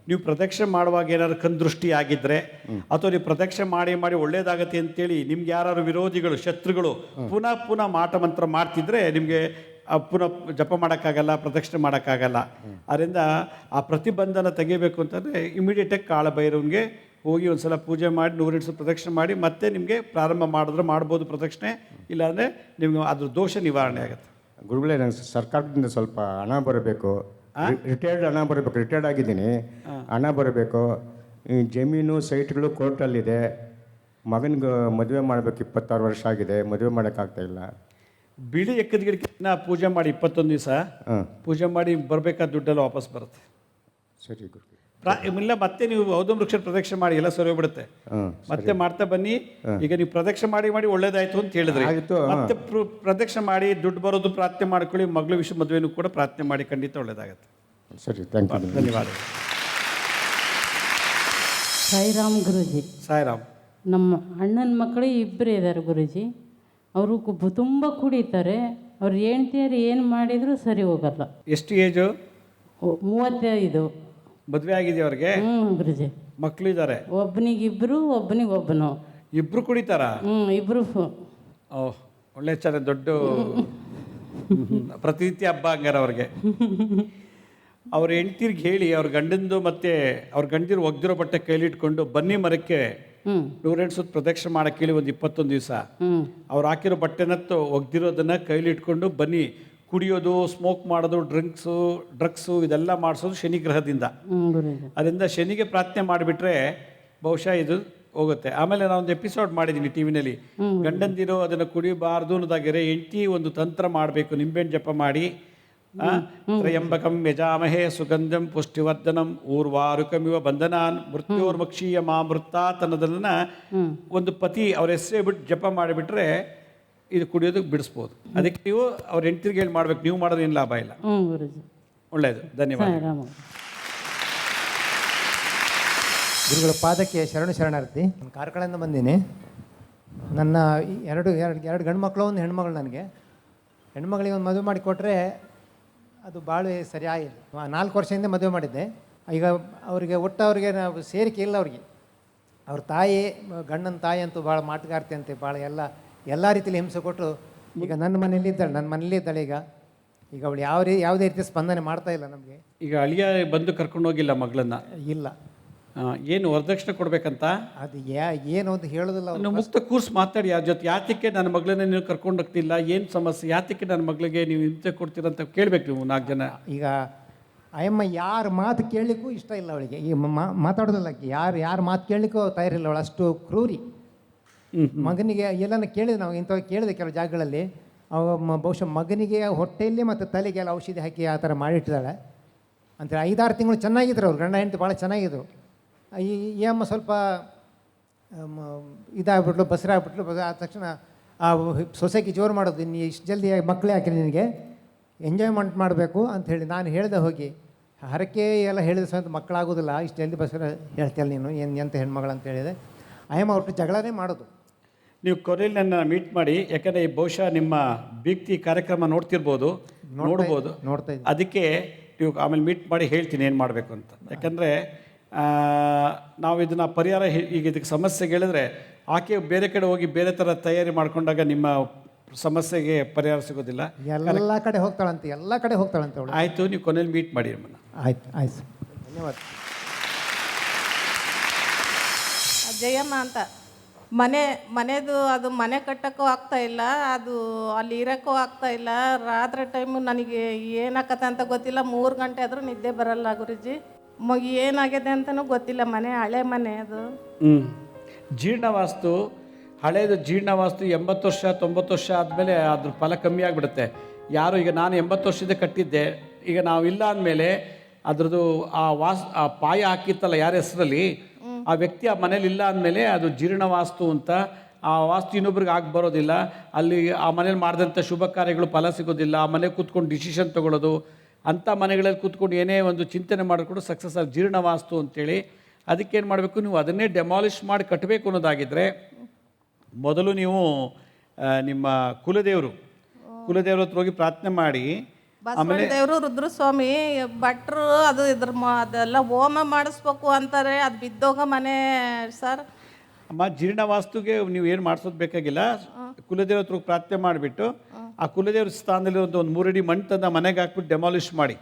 ನೀವು ಪ್ರದಕ್ಷಿಣೆ ಮಾಡುವಾಗ ಏನಾದ್ರು ಕಣ್ದೃಷ್ಟಿ ಆಗಿದ್ದರೆ ಅಥವಾ ನೀವು ಪ್ರದಕ್ಷಿಣೆ ಮಾಡಿ ಒಳ್ಳೇದಾಗತ್ತೆ ಅಂತೇಳಿ ನಿಮ್ಗೆ ಯಾರು ವಿರೋಧಿಗಳು, ಶತ್ರುಗಳು ಪುನಃ ಮಾಟ ಮಂತ್ರ ಮಾಡ್ತಿದ್ರೆ ನಿಮಗೆ ಪುನಃ ಜಪ ಮಾಡೋಕ್ಕಾಗಲ್ಲ, ಪ್ರದಕ್ಷಿಣೆ ಮಾಡೋಕ್ಕಾಗಲ್ಲ. ಅದರಿಂದ ಆ ಪ್ರತಿಬಂಧನ ತೆಗಿಬೇಕು ಅಂತಂದರೆ ಇಮಿಡಿಯೇಟಾಗಿ ಕಾಳಭೈರವನಿಗೆ ಹೋಗಿ ಒಂದು ಸಲ ಪೂಜೆ ಮಾಡಿ 108 ಪ್ರದಕ್ಷಿಣೆ ಮಾಡಿ ಮತ್ತೆ ನಿಮಗೆ ಪ್ರಾರಂಭ ಮಾಡಿದ್ರೆ ಮಾಡ್ಬೋದು ಪ್ರದಕ್ಷಿಣೆ, ಇಲ್ಲಾಂದರೆ ನಿಮ್ಗೆ ಅದ್ರ ದೋಷ ನಿವಾರಣೆ ಆಗುತ್ತೆ. ಗುರುಗಳೇ, ನಂಗೆ ಸರ್ಕಾರದಿಂದ ಸ್ವಲ್ಪ ಹಣ ಬರಬೇಕು, ರಿಟೈರ್ಡ್ ಹಣ ಬರಬೇಕು. ರಿಟೈರ್ಡ್ ಆಗಿದ್ದೀನಿ, ಹಣ ಬರಬೇಕು. ಈ ಜಮೀನು ಸೈಟ್ಗಳು ಕೋರ್ಟಲ್ಲಿದೆ. ಮಗನಿಗೆ ಮದುವೆ ಮಾಡಬೇಕು, 26 ವರ್ಷ ಆಗಿದೆ, ಮದುವೆ ಮಾಡೋಕ್ಕಾಗ್ತಾಯಿಲ್ಲ. ಬಿಳಿ ಎಕ್ಕದ ಗಿಡಕ್ಕೆ ಪೂಜೆ ಮಾಡಿ 21 ದಿವಸ ಪೂಜೆ ಮಾಡಿ ಬರಬೇಕಾದ ದುಡ್ಡೆಲ್ಲ ವಾಪಸ್ ಬರುತ್ತೆ. ಸರಿ ಗುರು. ಇಲ್ಲ ಮತ್ತೆ ನೀವು ಔದುಂಬ್ರ ವೃಕ್ಷ ಪ್ರದಕ್ಷಿಣೆ ಮಾಡಿ ಎಲ್ಲ ಸರಿ ಹೋಗ್ಬಿಡುತ್ತೆ. ಮತ್ತೆ ಮಾಡ್ತಾ ಬನ್ನಿ. ಈಗ ನೀವು ಪ್ರದಕ್ಷಿಣೆ ಮಾಡಿ ಒಳ್ಳೇದಾಯ್ತು ಅಂತ ಹೇಳಿದ್ರಿ, ಮತ್ತೆ ಪ್ರದಕ್ಷಿಣೆ ಮಾಡಿ ದುಡ್ಡು ಬರೋದು ಪ್ರಾರ್ಥನೆ ಮಾಡ್ಕೊಳ್ಳಿ. ಮಗಳ ವಿಷಯ ಮದುವೆನೂ ಕೂಡ ಪ್ರಾರ್ಥನೆ ಮಾಡಿ, ಖಂಡಿತ ಒಳ್ಳೇದಾಗತ್ತೆ. ಸರಿ, ಥ್ಯಾಂಕ್ ಯು, ಧನ್ಯವಾದ. ಸಾಯಿರಾಮ್ ಗುರೂಜಿ. ಸಾಯಿರಾಮ್. ನಮ್ಮ ಅಣ್ಣನ ಮಕ್ಕಳು 2 ಇದ್ದಾರೆ ಗುರೂಜಿ. ಅವರು ತುಂಬ ಕುಡಿತಾರೆ. ಅವ್ರು ಹೆಂಡ್ತಿಯರು ಏನು ಮಾಡಿದರೂ ಸರಿ ಹೋಗಲ್ಲ. ಎಷ್ಟು ಏಜು? 35. ಮದುವೆ ಆಗಿದೆ ಅವ್ರಿಗೆ? ಗುರುಜಿ. ಮಕ್ಕಳು ಇದ್ದಾರೆ? ಒಬ್ಬನಿಗಿಬ್ರು, ಒಬ್ಬನಿಗೊಬ್ಬನು. ಇಬ್ರು ಕುಡಿತಾರಾ? ಇಬ್ರು. ಓಹ್, ಒಳ್ಳೆ ಚೆನ್ನಾಗಿ ದೊಡ್ಡ ಪ್ರತಿನಿತ್ಯ ಹಬ್ಬ ಹಂಗಾರ ಅವ್ರಿಗೆ. ಅವ್ರ ಹೆಂಡ್ತಿರ್ಗೆ ಹೇಳಿ ಅವ್ರ ಗಂಡಂದು ಮತ್ತೆ ಅವ್ರ ಗಂಡದಿರು ಒಗ್ದಿರೋ ಬಟ್ಟೆ ಕೈಲಿಟ್ಕೊಂಡು ಬನ್ನಿ ಮರಕ್ಕೆ 108 ಸುತ್ತ ಪ್ರದಕ್ಷಿಣೆ ಮಾಡಕ್ಕೆ ಹೇಳಿ ಒಂದು 21 ದಿವಸ ಅವ್ರು ಹಾಕಿರೋ ಬಟ್ಟೆನತ್ತು ಒಗ್ದಿರೋದನ್ನ ಕೈಲಿಟ್ಕೊಂಡು ಬನ್ನಿ. ಕುಡಿಯೋದು, ಸ್ಮೋಕ್ ಮಾಡೋದು, ಡ್ರಗ್ಸು ಇದೆಲ್ಲ ಮಾಡಿಸೋದು ಶನಿಗ್ರಹದಿಂದ. ಅದರಿಂದ ಶನಿಗೆ ಪ್ರಾರ್ಥನೆ ಮಾಡಿಬಿಟ್ರೆ ಬಹುಶಃ ಇದು ಹೋಗುತ್ತೆ. ಆಮೇಲೆ ನಾವೊಂದು ಎಪಿಸೋಡ್ ಮಾಡಿದ್ದೀನಿ ಟಿ ವಿನಲ್ಲಿ, ಗಂಡಂದಿರೋ ಅದನ್ನು ಕುಡಿಯಬಾರ್ದು ಅನ್ನೋದಾಗಿರೋ ಹೆಂಡತಿ ಒಂದು ತಂತ್ರ ಮಾಡಬೇಕು. ನಿಂಬೆಹಣ್ಣು ಜಪ ಮಾಡಿ, ತ್ರಯಂಬಕಂ ಯಜಾಮಹೇ ಸುಗಂಧಂ ಪುಷ್ಟಿವರ್ಧನಂ ಊರ್ವಾರುಕಮಿವ ಬಂಧನಾನ್ ಮೃತ್ಯೋರ್ಮಕ್ಷೀಯ ಮಾಮೃತಾತ್ ಅನ್ನೋದನ್ನ ಒಂದು ಪತಿ ಅವ್ರ ಹೆಸರೇ ಬಿಟ್ಟು ಜಪ ಮಾಡಿಬಿಟ್ರೆ ಇದು ಕುಡಿಯೋದಕ್ಕೆ ಬಿಡಿಸ್ಬೋದು. ಅದಕ್ಕೆ ನೀವು ಅವ್ರ ಹೆಂಡ್ತಿರ್ಗೆ ಹೇಳಿ ಮಾಡ್ಬೇಕು, ನೀವು ಮಾಡೋದು ಏನು ಲಾಭ ಇಲ್ಲ. ಒಳ್ಳೆಯದು, ಧನ್ಯವಾದ. ಗುರುಗಳ ಪಾದಕ್ಕೆ ಶರಣಾರ್ಥಿ. ನಾನು ಕಾರ್ಕಳದಿಂದ ಬಂದೀನಿ. ನನ್ನ ಎರಡು ಗಂಡು ಮಕ್ಕಳು, ಒಂದು ಹೆಣ್ಮಗಳು. ನನಗೆ ಹೆಣ್ಮಗಳಿಗೆ ಒಂದು ಮದುವೆ ಮಾಡಿಕೊಟ್ರೆ ಅದು ಭಾಳ ಸರಿಯಾಗಿಲ್ಲ. 4 ವರ್ಷದಿಂದ ಮದುವೆ ಮಾಡಿದ್ದೆ. ಈಗ ಅವರಿಗೆ ಅವ್ರಿಗೆ ನಾವು ಸೇರಿಕೆ ಇಲ್ಲ. ಅವ್ರಿಗೆ ಅವ್ರ ತಾಯಿ, ಗಂಡನ ತಾಯಿ ಅಂತೂ ಭಾಳ ಮಾತುಗಾರ್ತಿ ಅಂತೆ, ಭಾಳ ಎಲ್ಲ ರೀತಿಯಲ್ಲಿ ಹಿಂಸೆ ಕೊಟ್ಟು ಈಗ ನನ್ನ ಮನೇಲಿದ್ದಾಳೆ. ಈಗ ಅವಳು ಯಾವುದೇ ರೀತಿ ಸ್ಪಂದನೆ ಮಾಡ್ತಾ ಇಲ್ಲ ನಮಗೆ. ಈಗ ಅಳಿಯ ಬಂದು ಕರ್ಕೊಂಡು ಹೋಗಿಲ್ಲ ಮಗಳನ್ನ? ಇಲ್ಲ. ಏನು ವರದಕ್ಷಿಣೆ ಕೊಡ್ಬೇಕಂತ? ಅದು ಏನು ಅಂತ ಹೇಳೋದಿಲ್ಲ. ನೀವು ಮುಕ್ತ ಕೂರ್ಸ್ ಮಾತಾಡಿ ಯಾರ ಜೊತೆ, ಯಾತಕ್ಕೆ ನನ್ನ ಮಗಳನ್ನ ನೀವು ಕರ್ಕೊಂಡು ಹೋಗ್ತಿಲ್ಲ, ಏನು ಸಮಸ್ಯೆ, ಯಾತಕ್ಕೆ ನನ್ನ ಮಗಳಿಗೆ ನೀವು ಹಿಂಸೆ ಕೊಡ್ತೀರಂತ ಕೇಳಬೇಕು ನೀವು 4 ಜನ. ಈಗ ಅಯ್ಯಮ್ಮ ಯಾರ ಮಾತು ಕೇಳಲಿಕ್ಕೂ ಇಷ್ಟ ಇಲ್ಲ ಅವಳಿಗೆ. ಈ ಮಾತಾಡೋದಿಲ್ಲ, ಯಾರ ಮಾತು ಕೇಳಲಿಕ್ಕೂ ತಯಾರಿಲ್ಲ ಅವಳು, ಅಷ್ಟು ಕ್ರೂರಿ. ಮಗನಿಗೆ ಎಲ್ಲನೂ ಕೇಳಿದೆ ನಾವು, ಇಂಥವು ಕೇಳಿದೆ ಕೆಲವು ಜಾಗಗಳಲ್ಲಿ. ಬಹುಶಃ ಮಗನಿಗೆ ಹೊಟ್ಟೆಯಲ್ಲಿ ಮತ್ತು ತಲೆಗೆ ಎಲ್ಲ ಔಷಧಿ ಹಾಕಿ ಆ ಥರ ಮಾಡಿಟ್ಟಿದ್ದಾಳೆ ಅಂತೇಳಿ. 5-6 ತಿಂಗಳು ಚೆನ್ನಾಗಿದ್ರು ಅವ್ರು, ಗಂಡ ಹೆಂಡತಿ ಭಾಳ ಚೆನ್ನಾಗಿದ್ರು. ಈ ಅಮ್ಮ ಸ್ವಲ್ಪ ಇದಾಗ್ಬಿಟ್ಲು, ಬಸರಾಗ್ಬಿಟ್ಲು. ಆದ ತಕ್ಷಣ ಆ ಸೊಸೈಟಿ ಜೋರು ಮಾಡೋದು, ಇನ್ನು ಇಷ್ಟು ಜಲ್ದಿ ಮಕ್ಕಳೇ ಹಾಕಿರಿ, ನಿನಗೆ ಎಂಜಾಯ್ಮೆಂಟ್ ಮಾಡಬೇಕು ಅಂಥೇಳಿ ನಾನು ಹೇಳಿದೆ. ಹೋಗಿ ಹರಕೆ ಎಲ್ಲ ಹೇಳಿದ ಸಮೇತ ಮಕ್ಕಳಾಗೋದಿಲ್ಲ, ಇಷ್ಟು ಜಲ್ದಿ ಬಸರ ಹೇಳ್ತೇನೆ ನೀನು ಎಂಥ ಹೆಣ್ಮಗಳು ಅಂತ ಹೇಳಿದೆ. ಅಯ್ಯಮ್ಮ ಒಟ್ಟು ಜಗಳನೇ ಮಾಡೋದು. ನೀವು ಕೊನೆಯಲ್ಲಿ ನನ್ನ ಮೀಟ್ ಮಾಡಿ, ಯಾಕಂದರೆ ಬಹುಶಃ ನಿಮ್ಮ ಬೀಗ್ತಿ ಕಾರ್ಯಕ್ರಮ ನೋಡ್ತಿರ್ಬೋದು, ನೋಡ್ತಾ ಇದ್ದೀನಿ. ಅದಕ್ಕೆ ನೀವು ಆಮೇಲೆ ಮೀಟ್ ಮಾಡಿ ಹೇಳ್ತೀನಿ ಏನು ಮಾಡಬೇಕು ಅಂತ. ಯಾಕಂದರೆ ನಾವು ಇದನ್ನು ಪರಿಹಾರ, ಈಗ ಇದಕ್ಕೆ ಸಮಸ್ಯೆಗೆ ಹೇಳಿದ್ರೆ ಆಕೆ ಬೇರೆ ಕಡೆ ಹೋಗಿ ಬೇರೆ ಥರ ತಯಾರಿ ಮಾಡ್ಕೊಂಡಾಗ ನಿಮ್ಮ ಸಮಸ್ಯೆಗೆ ಪರಿಹಾರ ಸಿಗೋದಿಲ್ಲ. ಎಲ್ಲ ಕಡೆ ಹೋಗ್ತಾಳಂತೆ, ಅವಳು. ಆಯಿತು, ನೀವು ಕೊನೆಯಲ್ಲಿ ಮೀಟ್ ಮಾಡಿ ನಮ್ಮನ್ನು. ಆಯ್ತು. ಧನ್ಯವಾದ. ಜಯಮ್ಮ ಅಂತ ಮನೆದು ಅದು ಮನೆ ಕಟ್ಟೋಕ್ಕೂ ಆಗ್ತಾ ಇಲ್ಲ, ಅದು ಅಲ್ಲಿ ಇರೋಕ್ಕೂ ಆಗ್ತಾ ಇಲ್ಲ. ರಾತ್ರಿ ಟೈಮು ನನಗೆ ಏನಾಗತ್ತೆ ಅಂತ ಗೊತ್ತಿಲ್ಲ, 3 ಗಂಟೆ ಆದರೂ ನಿದ್ದೆ ಬರಲ್ಲ ಗುರುಜಿ. ಏನಾಗಿದೆ ಅಂತಲೂ ಗೊತ್ತಿಲ್ಲ. ಮನೆ ಹಳೆ ಮನೆ ಅದು. ಜೀರ್ಣವಾಸ್ತು, ಹಳೇದು ಜೀರ್ಣವಾಸ್ತು 80 ವರ್ಷ 90 ವರ್ಷ ಆದಮೇಲೆ ಅದ್ರ ಫಲ ಕಮ್ಮಿ ಆಗಿಬಿಡುತ್ತೆ. ಯಾರು ಈಗ ನಾನು 80 ವರ್ಷದ ಕಟ್ಟಿದ್ದೆ, ಈಗ ನಾವು ಇಲ್ಲ ಅಂದಮೇಲೆ ಅದ್ರದ್ದು ಆ ಪಾಯ ಹಾಕಿತ್ತಲ್ಲ ಯಾರ ಹೆಸರಲ್ಲಿ, ಆ ವ್ಯಕ್ತಿ ಆ ಮನೇಲಿ ಇಲ್ಲ ಅಂದಮೇಲೆ ಅದು ಜೀರ್ಣವಾಸ್ತು ಅಂತ. ಆ ವಾಸ್ತು ಇನ್ನೊಬ್ರಿಗೆ ಆಗಿ ಬರೋದಿಲ್ಲ. ಅಲ್ಲಿ ಆ ಮನೇಲಿ ಮಾಡಿದಂಥ ಶುಭ ಕಾರ್ಯಗಳು ಫಲ ಸಿಗೋದಿಲ್ಲ. ಆ ಮನೆ ಕೂತ್ಕೊಂಡು ಡಿಸಿಷನ್ ತೊಗೊಳ್ಳೋದು, ಅಂಥ ಮನೆಗಳಲ್ಲಿ ಕೂತ್ಕೊಂಡು ಏನೇ ಒಂದು ಚಿಂತನೆ ಮಾಡಿಕೊಂಡು ಸಕ್ಸಸ್ ಆಗಿ ಜೀರ್ಣವಾಸ್ತು ಅಂತೇಳಿ. ಅದಕ್ಕೇನು ಮಾಡಬೇಕು, ನೀವು ಅದನ್ನೇ ಡೆಮಾಲಿಷ್ ಮಾಡಿ ಕಟ್ಟಬೇಕು ಅನ್ನೋದಾಗಿದ್ದರೆ ಮೊದಲು ನೀವು ನಿಮ್ಮ ಕುಲದೇವರು ಹತ್ರ ಹೋಗಿ ಪ್ರಾರ್ಥನೆ ಮಾಡಿ, ಬಸವಣ್ಣ ದೇವರು, ರುದ್ರಸ್ವಾಮಿ ಭಟ್ರು ಅದು ಅದೆಲ್ಲ ಹೋಮ ಮಾಡಿಸ್ಬೇಕು ಅಂತಾರೆ. ಅದು ಬಿದ್ದೋಗ ಮನೆ ಸರ್. ಅಮ್ಮ, ಜೀರ್ಣವಾಸ್ತುಗೆ ನೀವು ಏನು ಮಾಡಿಸೋದು ಬೇಕಾಗಿಲ್ಲ. ಕುಲದೇವ್ರ ಹತ್ರ ಪ್ರಾರ್ಥನೆ ಮಾಡಿಬಿಟ್ಟು ಆ ಕುಲದೇವ್ರ ಸ್ಥಾನದಲ್ಲಿರುವಂಥ ಒಂದು 3 ಅಡಿ ಮಣ್ಣು ತಂದು ಮನೆಗೆ ಹಾಕ್ಬಿಟ್ಟು ಡೆಮಾಲಿಷ್ ಮಾಡಿ.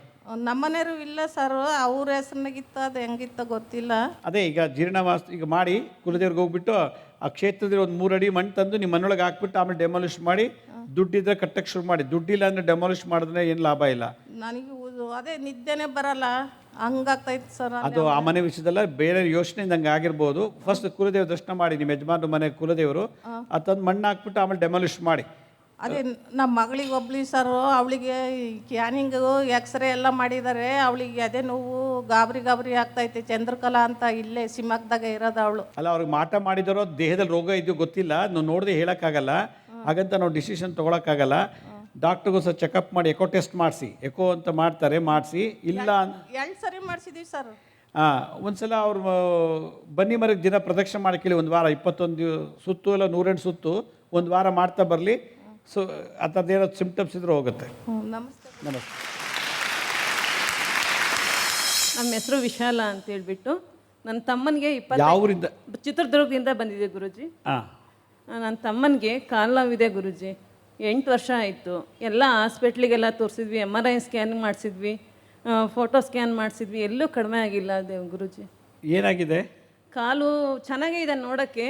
ನಮ್ಮನೆಯವರು ಇಲ್ಲ ಸರ್, ಅವ್ರ ಹೆಸರಿನಾಗಿತ್ತು, ಅದು ಹೆಂಗಿತ್ತೋ ಗೊತ್ತಿಲ್ಲ. ಅದೇ ಈಗ ಜೀರ್ಣವಾಸ್ತು ಈಗ ಮಾಡಿ ಕುಲದೇವ್ರಿಗೆ ಹೋಗ್ಬಿಟ್ಟು ಆ ಕ್ಷೇತ್ರದಲ್ಲಿ ಒಂದು 3 ಅಡಿ ಮಣ್ಣು ತಂದು ನಿಮ್ಮ ಮನೆಯೊಳಗೆ ಹಾಕ್ಬಿಟ್ಟು ಆಮೇಲೆ ಡೆಮಾಲಿಷ್ ಮಾಡಿ. ದುಡ್ಡಿದ್ರೆ ಕಟ್ಟಕ್ಕೆ ಶುರು ಮಾಡಿ. ದುಡ್ಡಿಲ್ಲ ಅಂದರೆ ಡೆಮಾಲಿಷ್ ಮಾಡಿದ್ರೆ ಏನು ಲಾಭ ಇಲ್ಲ. ನನಗೆ ಅದೇ ನಿದ್ದೆನೇ ಬರಲ್ಲ, ಹಂಗಾಗ್ತೈತೆ ಸರ್. ಅದು ಆ ಮನೆ ವಿಷಯದಲ್ಲ, ಬೇರೆ ಯೋಚನೆಯಿಂದ ಹಂಗೆ ಆಗಿರ್ಬೋದು. ಫಸ್ಟ್ ಕುಲದೇವ್ರ ದರ್ಶನ ಮಾಡಿ, ನಿಮ್ಮ ಯಜಮಾನ್ರ ಮನೆ ಕುಲದೇವರು ತಂದು ಮಣ್ಣು ಹಾಕ್ಬಿಟ್ಟು ಆಮೇಲೆ ಡೆಮಾಲಿಷ್ ಮಾಡಿ. ಅದೇ ನಮ್ಮ ಮಗಳಿಗೆ ಒಬ್ಳಿ ಸರ್, ಅವಳಿಗೆ ಕ್ಯಾನಿಂಗು ಎಕ್ಸ್ರೇ ಎಲ್ಲ ಮಾಡಿದ್ದಾರೆ. ಅವಳಿಗೆ ಅದೇ ನೋವು ಗಾಬರಿ ಆಗ್ತೈತೆ. ಚಂದ್ರಕಲಾ ಅಂತ ಇಲ್ಲೇ ಶಿವಮೊಗ್ಗದಾಗ ಇರೋದು ಅವಳು. ಅಲ್ಲ, ಅವ್ರಿಗೆ ಮಾಟ ಮಾಡಿದಾರೋ ದೇಹದಲ್ಲಿ ರೋಗ ಇದೆಯೋ ಗೊತ್ತಿಲ್ಲ, ನಾವು ನೋಡದೆ ಹೇಳೋಕ್ಕಾಗಲ್ಲ. ಹಾಗಂತ ನಾವು ಡಿಸಿಷನ್ ತೊಗೊಳಕ್ಕಾಗಲ್ಲ. ಡಾಕ್ಟ್ರಿಗೂ ಸಹ ಚೆಕಪ್ ಮಾಡಿ ಎಕೋ ಟೆಸ್ಟ್ ಮಾಡಿಸಿ. ಎಕೋ ಅಂತ ಮಾಡ್ತಾರೆ, ಮಾಡಿಸಿ. ಇಲ್ಲ 2 ಸರಿ ಮಾಡಿಸಿದ್ದೀವಿ ಸರ್. ಒಂದ್ಸಲ ಅವ್ರು ಬನ್ನಿ ಮರಕ್ಕೆ ದಿನ ಪ್ರದಕ್ಷಿಣೆ ಮಾಡಕ್ಕಿಲ್ಲ, ಒಂದು ವಾರ 21 ಸುತ್ತು ಇಲ್ಲ 108 ಸುತ್ತು ಒಂದು ವಾರ ಮಾಡ್ತಾ ಬರಲಿ. ಸೊ ಆ ಥರದ್ದು ಏನೋ ಸಿಂಪ್ಟಮ್ಸ್ ಇದ್ರೆ ಹೋಗುತ್ತೆ. ನಮಸ್ತೆ. ನಮಸ್ತೆ. ನಮ್ಮ ಹೆಸರು ವಿಶಾಲ ಅಂತ ಹೇಳ್ಬಿಟ್ಟು, ನನ್ನ ತಮ್ಮನಿಗೆ ಯಾವ ಊರಿಂದ? ಚಿತ್ರದುರ್ಗದಿಂದ ಬಂದಿದೆ ಗುರುಜಿ. ನನ್ನ ತಮ್ಮನಿಗೆ ಕಾಲು ನೋವಿದೆ ಗುರುಜಿ. 8 ವರ್ಷ ಆಯಿತು. ಎಲ್ಲ ಹಾಸ್ಪಿಟ್ಲಿಗೆಲ್ಲ ತೋರಿಸಿದ್ವಿ, MRI ಸ್ಕ್ಯಾನ್ ಮಾಡಿಸಿದ್ವಿ, ಫೋಟೋ ಸ್ಕ್ಯಾನ್ ಮಾಡಿಸಿದ್ವಿ, ಎಲ್ಲೂ ಕಡಿಮೆ ಆಗಿಲ್ಲ ಅದೇ ಗುರುಜಿ. ಏನಾಗಿದೆ? ಕಾಲು ಚೆನ್ನಾಗೇ ಇದೆ ನೋಡೋಕ್ಕೆ,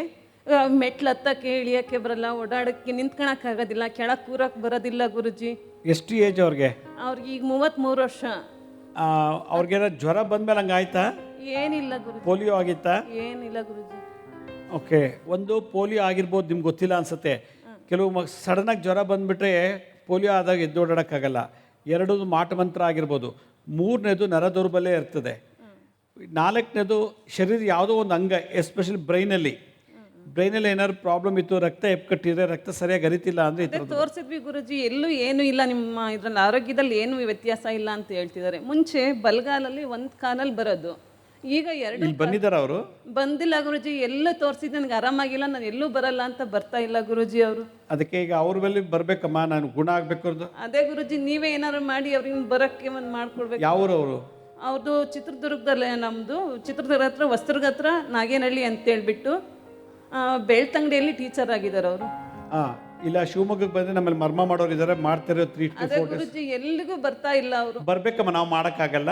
ಮೆಟ್ಲು ಹತ್ತಕ್ಕೆ ಇಳಿಯೋಕ್ಕೆ ಬರಲ್ಲ, ಓಡಾಡೋಕ್ಕೆ ನಿಂತ್ಕೊಳಕ್ಕಾಗೋದಿಲ್ಲ, ಕೆಳಗೆ ಕೂರಕ್ಕೆ ಬರೋದಿಲ್ಲ ಗುರುಜಿ. ಎಷ್ಟು ಏಜ್ ಅವ್ರಿಗೆ? ಅವ್ರಿಗೆ ಈಗ 33 ವರ್ಷ. ಅವ್ರಿಗೇನೋ ಜ್ವರ ಬಂದ್ಮೇಲೆ ಹಂಗೆ ಆಯ್ತಾ? ಏನಿಲ್ಲ ಗುರುಜಿ. ಪೋಲಿಯೋ ಆಗಿತ್ತಾ? ಏನಿಲ್ಲ ಗುರುಜಿ. ಓಕೆ, ಒಂದು ಪೋಲಿಯೋ ಆಗಿರ್ಬೋದು, ನಿಮ್ಗೆ ಗೊತ್ತಿಲ್ಲ ಅನ್ಸುತ್ತೆ. ಕೆಲವು ಸಡನ್ನಾಗಿ ಜ್ವರ ಬಂದುಬಿಟ್ರೆ ಪೋಲಿಯೋ ಆದಾಗ ಎದ್ದೋಡೋಕ್ಕಾಗಲ್ಲ. 2 ಮಾಟಮಂತ್ರ ಆಗಿರ್ಬೋದು. 3ನೇದು ನರ ದೌರ್ಬಲ್ಯ ಇರ್ತದೆ. 4ನೇದು ಶರೀರ ಯಾವುದೋ ಒಂದು ಅಂಗ, ಎಸ್ಪೆಷಲಿ ಬ್ರೈನಲ್ಲಿ ಏನಾದ್ರು ಪ್ರಾಬ್ಲಮ್ ಇತ್ತು, ರಕ್ತ ಎಪ್ಕಟ್ಟಿದ್ರೆ ರಕ್ತ ಸರಿಯಾಗಿ ಹರಿತಿಲ್ಲ ಅಂದರೆ ತೋರಿಸಿದ್ವಿ ಗುರುಜಿ, ಎಲ್ಲೂ ಏನೂ ಇಲ್ಲ, ನಿಮ್ಮ ಇದ್ರಲ್ಲಿ ಆರೋಗ್ಯದಲ್ಲಿ ಏನು ವ್ಯತ್ಯಾಸ ಇಲ್ಲ ಅಂತ ಹೇಳ್ತಿದ್ದಾರೆ. ಮುಂಚೆ ಬಲ್ಗಾಲಲ್ಲಿ 1 ಕಾಲಲ್ಲಿ ಬರೋದು, ಈಗ 2 ಬಂದಿದ್ದಾರೆ. ಅವರು ಬಂದಿಲ್ಲ ಗುರುಜಿ. ಎಲ್ಲೂ ತೋರಿಸಿದ್ದು ನನಗೆ ಆರಾಮಾಗಿಲ್ಲ, ನಾನು ಎಲ್ಲೂ ಬರಲ್ಲ ಅಂತ ಬರ್ತಾ ಇಲ್ಲ ಗುರುಜಿ ಅವರು. ಅದಕ್ಕೆ ಈಗ ಅವ್ರ ಮೇಲೆ ಬರಬೇಕಮ್ಮ, ನಾನು ಗುಣ ಆಗಬೇಕು. ಅದೇ ಗುರುಜಿ, ನೀವೇ ಏನಾದ್ರು ಮಾಡಿ ಅವ್ರಿಗೆ ಬರೋಕ್ಕೆ ಒಂದು ಮಾಡ್ಕೊಡ್ಬೇಕು. ಯಾವ ಊರು? ಅವ್ರದ್ದು ಚಿತ್ರದುರ್ಗದಲ್ಲೇ, ನಮ್ಮದು ಚಿತ್ರದುರ್ಗ ಹತ್ರ ವಸ್ತ್ರಗ ಹತ್ರ ನಾಗೇನಹಳ್ಳಿ ಅಂತೇಳ್ಬಿಟ್ಟು ಬೆಳ್ತಂಗಡಿಯಲ್ಲಿ ಟೀಚರ್ ಆಗಿದ್ದಾರೆ ಅವರು. ಇಲ್ಲ, ಶಿವಮೊಗ್ಗಕ್ಕೆ ಬಂದರೆ ನಮ್ಮಲ್ಲಿ ಮರ್ಮ ಮಾಡೋರು ಇದ್ದಾರೆ, ಮಾಡ್ತಾರೆ 3 to 4 days. ಗುರುಜಿ ಎಲ್ಲಿಗೂ ಬರ್ತಾ ಇಲ್ಲ ಅವರು. ಬರ್ಬೇಕಮ್ಮ, ನಾವು ಮಾಡೋಕ್ಕಾಗಲ್ಲ.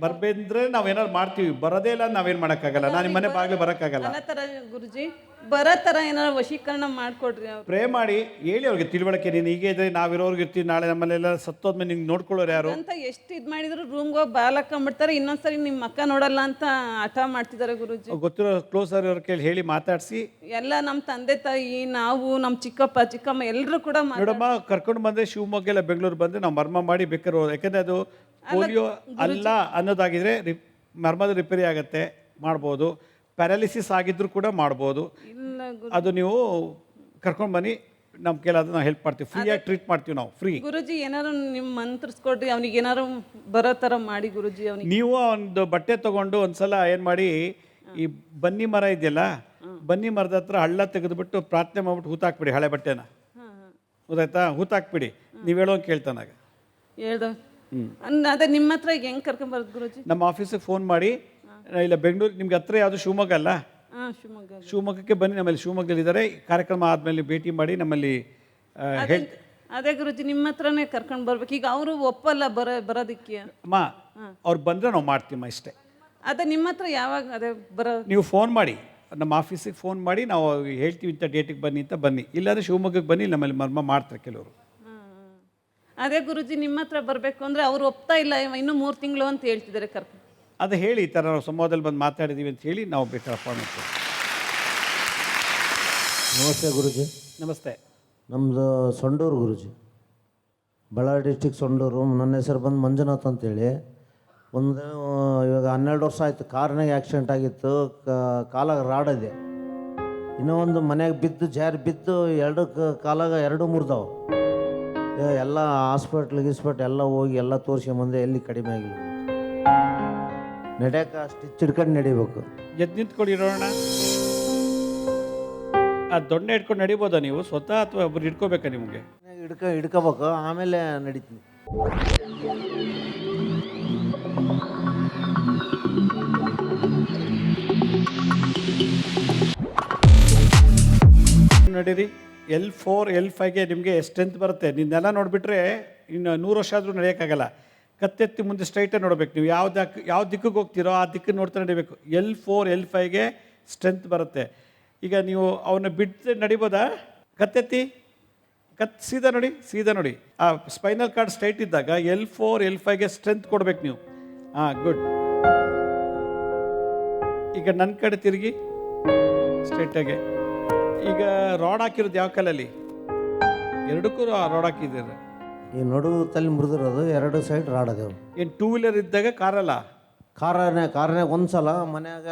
ಬರ್ಬೇಂದ್ರೆ ನಾವೇನಾದ್ರು ಮಾಡ್ತೀವಿ, ಬರೋದೇ ಇಲ್ಲ ನಾವೇನು ಮಾಡೋಕ್ಕಾಗಲ್ಲ. ನಾನು ನಿಮ್ಮ ಮನೆ ಬಾಗಿಲು ಬರೋಕ್ಕಾಗಲ್ಲ. ಅನ್ನೋ ಥರ ಗುರುಜಿ, ಬರೋ ಥರ ಏನಾರು ವಶೀಕರಣ ಮಾಡಿಕೊಡ್ರಿ ಅವ್ರು. ಪ್ರೇ ಮಾಡಿ ಹೇಳಿ ಅವ್ರಿಗೆ ತಿಳುವಳಿಕೆ. ನೀನು ಹೀಗೆ ಇದ್ರೆ ನಾವಿರೋರ್ಗೆ ಇರ್ತೀವಿ, ನಾಳೆ ನಮ್ಮಲ್ಲೆಲ್ಲ ಸತ್ತೋದ್ಮೇಲೆ ನಿಂಗೆ ನೋಡ್ಕೊಳ್ಳೋರು ಯಾರು ಅಂತ ಎಷ್ಟು ಇದು ಮಾಡಿದ್ರು ರೂಮ್ಗೆ ಹೋಗಿ ಬಾಲ್ ಹಾಕೊಂಡ್ಬಿಡ್ತಾರೆ. ಇನ್ನೊಂದ್ಸರಿ ನಿಮ್ಮ ಅಕ್ಕ ನೋಡಲ್ಲ ಅಂತ ಹಠ ಮಾಡ್ತಿದ್ದಾರೆ ಗುರುಜಿ. ಗೊತ್ತಿರೋ ಕ್ಲೋಸರ್ ಅವ್ರ ಕೇಳಿ ಹೇಳಿ ಮಾತಾಡಿಸಿ. ಎಲ್ಲ ನಮ್ಮ ತಂದೆ ತಾಯಿ, ನಾವು, ನಮ್ಮ ಚಿಕ್ಕಪ್ಪ ಚಿಕ್ಕಮ್ಮ ಎಲ್ಲರೂ ಕೂಡ ನೋಡಮ್ಮ, ಕರ್ಕೊಂಡು ಬಂದರೆ ಶಿವಮೊಗ್ಗ ಇಲ್ಲ ಬೆಂಗಳೂರು ಬಂದರೆ ನಾವು ಮರ್ಮ ಮಾಡಿ ಬೇಕಾದ್ರೆ, ಯಾಕಂದರೆ ಅದು ಪೋಲಿಯೋ ಅಲ್ಲ ಅನ್ನೋದಾಗಿದ್ರೆ ಮರ್ಮದ ರಿಪೇರಿ ಆಗುತ್ತೆ, ಮಾಡ್ಬೋದು. ಪ್ಯಾರಾಲಿಸಿಸ್ ಆಗಿದ್ರು ಕೂಡ ಮಾಡ್ಬೋದು. ಅದು ನೀವು ಕರ್ಕೊಂಡು ಬನ್ನಿ, ನಮ್ಮ ಕೈಲಾದ್ರೆ ನಾವು ಹೆಲ್ಪ್ ಮಾಡ್ತೀವಿ, ಫ್ರೀಯಾಗಿ ಟ್ರೀಟ್ ಮಾಡ್ತೀವಿ ನಾವು, ಫ್ರೀ. ಗುರುಜಿ ಏನಾರು ನಿಮ್ಮ ಮಂತ್ರಿಸ್ಕೊಡ್ರಿ, ಅವ್ನಿಗೆ ಏನಾರು ಬರೋ ಥರ ಮಾಡಿ ಗುರುಜಿ. ಅವ್ನಿಗೆ ನೀವು ಒಂದು ಬಟ್ಟೆ ತೊಗೊಂಡು ಒಂದ್ಸಲ ಏನು ಮಾಡಿ, ಈ ಬನ್ನಿ ಮರ ಇದೆಯಲ್ಲ, ಬನ್ನಿ ಮರದ ಹತ್ರ ಹಳ್ಳ ತೆಗೆದುಬಿಟ್ಟು ಪ್ರಾರ್ಥನೆ ಮಾಡ್ಬಿಟ್ಟು ಹೂತಾಕ್ಬಿಡಿ, ಹಳೆ ಬಟ್ಟೆನ. ಗೊತ್ತಾಯ್ತಾ? ಹೂತಾಕ್ಬಿಡಿ. ನೀವು ಹೇಳೋಂಗೆ ಕೇಳ್ತಾನಾಗ ಹೇಳ್ದ. ಅದೇ ನಿಮ್ಮ ಹತ್ರ ಈಗ ಹೆಂಗೆ ಕರ್ಕೊಂಬರೋದು ಗುರುಜಿ? ನಮ್ಮ ಆಫೀಸಿಗೆ ಫೋನ್ ಮಾಡಿ, ಇಲ್ಲ ಬೆಂಗಳೂರು ನಿಮ್ಗೆ ಹತ್ರ ಯಾವುದು ಶಿವಮೊಗ್ಗ ಅಲ್ಲ, ಶಿವಮೊಗ್ಗಕ್ಕೆ ಬನ್ನಿ. ನಮ್ಮಲ್ಲಿ ಶಿವಮೊಗ್ಗದಲ್ಲಿದ್ದಾರೆ. ಕಾರ್ಯಕ್ರಮ ಆದಮೇಲೆ ಭೇಟಿ ಮಾಡಿ ನಮ್ಮಲ್ಲಿ ಅದೇ ಗುರುಜಿ, ನಿಮ್ಮ ಹತ್ರನೇ ಕರ್ಕೊಂಡು ಬರ್ಬೇಕು. ಈಗ ಅವರು ಒಪ್ಪಲ್ಲ ಬರೋದಕ್ಕೆ. ಅಮ್ಮ, ಅವ್ರು ಬಂದರೆ ನಾವು ಮಾಡ್ತೀವಿ ಇಷ್ಟೇ. ಅದೇ ನಿಮ್ಮ ಹತ್ರ ಯಾವಾಗ ಅದೇ ಬರೋ, ನೀವು ಫೋನ್ ಮಾಡಿ, ನಮ್ಮ ಆಫೀಸಿಗೆ ಫೋನ್ ಮಾಡಿ ನಾವು ಹೇಳ್ತೀವಿ ಇಂಥ ಡೇಟಿಗೆ ಬನ್ನಿ ಅಂತ ಬನ್ನಿ, ಇಲ್ಲಾಂದರೆ ಶಿವಮೊಗ್ಗಕ್ಕೆ ಬನ್ನಿ, ನಮ್ಮಲ್ಲಿ ಮರ್ಮ ಮಾಡ್ತಾರೆ ಕೆಲವರು. ಅದೇ ಗುರುಜಿ ನಿಮ್ಮ ಹತ್ರ ಬರಬೇಕು ಅಂದರೆ ಅವ್ರು ಒಪ್ತಾ ಇಲ್ಲ, ಇನ್ನೂ 3 ತಿಂಗಳು ಅಂತ ಹೇಳ್ತಿದ್ದಾರೆ ಕರ್ಕೊಂಡು. ಅದು ಹೇಳಿ ಈ ಥರ ನಾವು ಸಂವಾದದಲ್ಲಿ ಬಂದು ಮಾತಾಡಿದ್ದೀವಿ ಅಂತ ಹೇಳಿ ನಾವು ಬೇಕಾದ್ರೆ ಅಪಾಯಿಂಟ್ಮೆಂಟ್ ಕೊಡ್ತೀವಿ. ನಮಸ್ತೆ ಗುರುಜಿ. ನಮಸ್ತೆ. ನಮ್ಮದು ಸೊಂಡೂರು ಗುರುಜಿ, ಬಳ್ಳಾರಿ ಡಿಸ್ಟಿಕ್ ಸೊಂಡೂರು. ನನ್ನ ಹೆಸರು ಬಂದು ಮಂಜುನಾಥ್ ಅಂತೇಳಿ. ಇವಾಗ 12 ವರ್ಷ ಆಯಿತು, ಕಾರ್ನಾಗ ಆ್ಯಕ್ಸಿಡೆಂಟ್ ಆಗಿತ್ತು, ಕಾಲಾಗ ರಾಡಿದೆ. ಇನ್ನೂ ಒಂದು ಮನೆಗೆ ಬಿದ್ದು ಜಾರಿ ಬಿದ್ದು 2 ಕಾಲಾಗ 2 ಮುರಿದವು. ಎಲ್ಲ ಹಾಸ್ಪಿಟ್ಲ್ ಎಲ್ಲ ಹೋಗಿ ಎಲ್ಲ ತೋರಿಸ್ಕೊಂಬಂದೆ, ಎಲ್ಲಿ ಕಡಿಮೆ ಆಗಿಲ್ಲ. ನಡೆಯೋಕೆ ಸ್ಟಿಚ್ ಹಿಡ್ಕೊಂಡು ನಡಿಬೇಕು. ಎದ್ದು ನಿಂತ್ಕೊಂಡು ಇರೋಣ. ಆ ದೊಣ್ಣೆ ಹಿಡ್ಕೊಂಡು ನಡಿಬೋದಾ ನೀವು ಸ್ವತಃ, ಅಥವಾ ಒಬ್ರು ಹಿಡ್ಕೋಬೇಕಾ ನಿಮಗೆ? ಹಿಡ್ಕೋಬೇಕು, ಆಮೇಲೆ ನಡೀತೀನಿ. ನಡೀರಿ. L4 L5ಗೆ ನಿಮಗೆ ಸ್ಟ್ರೆಂತ್ ಬರುತ್ತೆ. ನಿನ್ನೆಲ್ಲ ನೋಡಿಬಿಟ್ರೆ ಇನ್ನು 100 ವರ್ಷ ಆದರೂ ನಡೆಯೋಕ್ಕಾಗಲ್ಲ. ಕತ್ತೆತ್ತಿ ಮುಂದೆ ಸ್ಟ್ರೈಟಾಗಿ ನೋಡಬೇಕು. ನೀವು ಯಾವ ದಿಕ್ಕಿಗೆ ಹೋಗ್ತೀರೋ ಆ ದಿಕ್ಕನ್ನು ನೋಡ್ತಾ ನಡಿಬೇಕು. L4 L5ಗೆ ಸ್ಟ್ರೆಂತ್ ಬರುತ್ತೆ. ಈಗ ನೀವು ಅವನ್ನ ಬಿಟ್ಟು ನಡಿಬೋದಾ? ಕತ್ತೆತ್ತಿ ಸೀದಾ ನೋಡಿ. ಆ ಸ್ಪೈನಲ್ ಕಾರ್ಡ್ ಸ್ಟ್ರೈಟ್ ಇದ್ದಾಗ L4 L5ಗೆ ಸ್ಟ್ರೆಂತ್ ಕೊಡ್ಬೇಕು ನೀವು. ಗುಡ್. ಈಗ ನನ್ನ ಕಡೆ ತಿರುಗಿ ಸ್ಟ್ರೈಟಾಗೆ. ಈಗ ರಾಡ್ ಹಾಕಿರೋದು ಯಾವ ಕಾಲಲ್ಲಿ? ಎರಡಕ್ಕೂ ರಾಡ್ ಹಾಕಿದ್ದೀರ? ಈ ನಡುವು ತಲೆ ಮುರಿದಿರೋದು, 2 ಸೈಡ್ ರಾಡ್ ಅದಾವೆ. ಏನು 2 ವೀಲರ್ ಇದ್ದಾಗ? ಕಾರಲ್ಲ? ಕಾರ್ನಾಗ ಒಂದು ಸಲ ಮನ್ಯಾಗ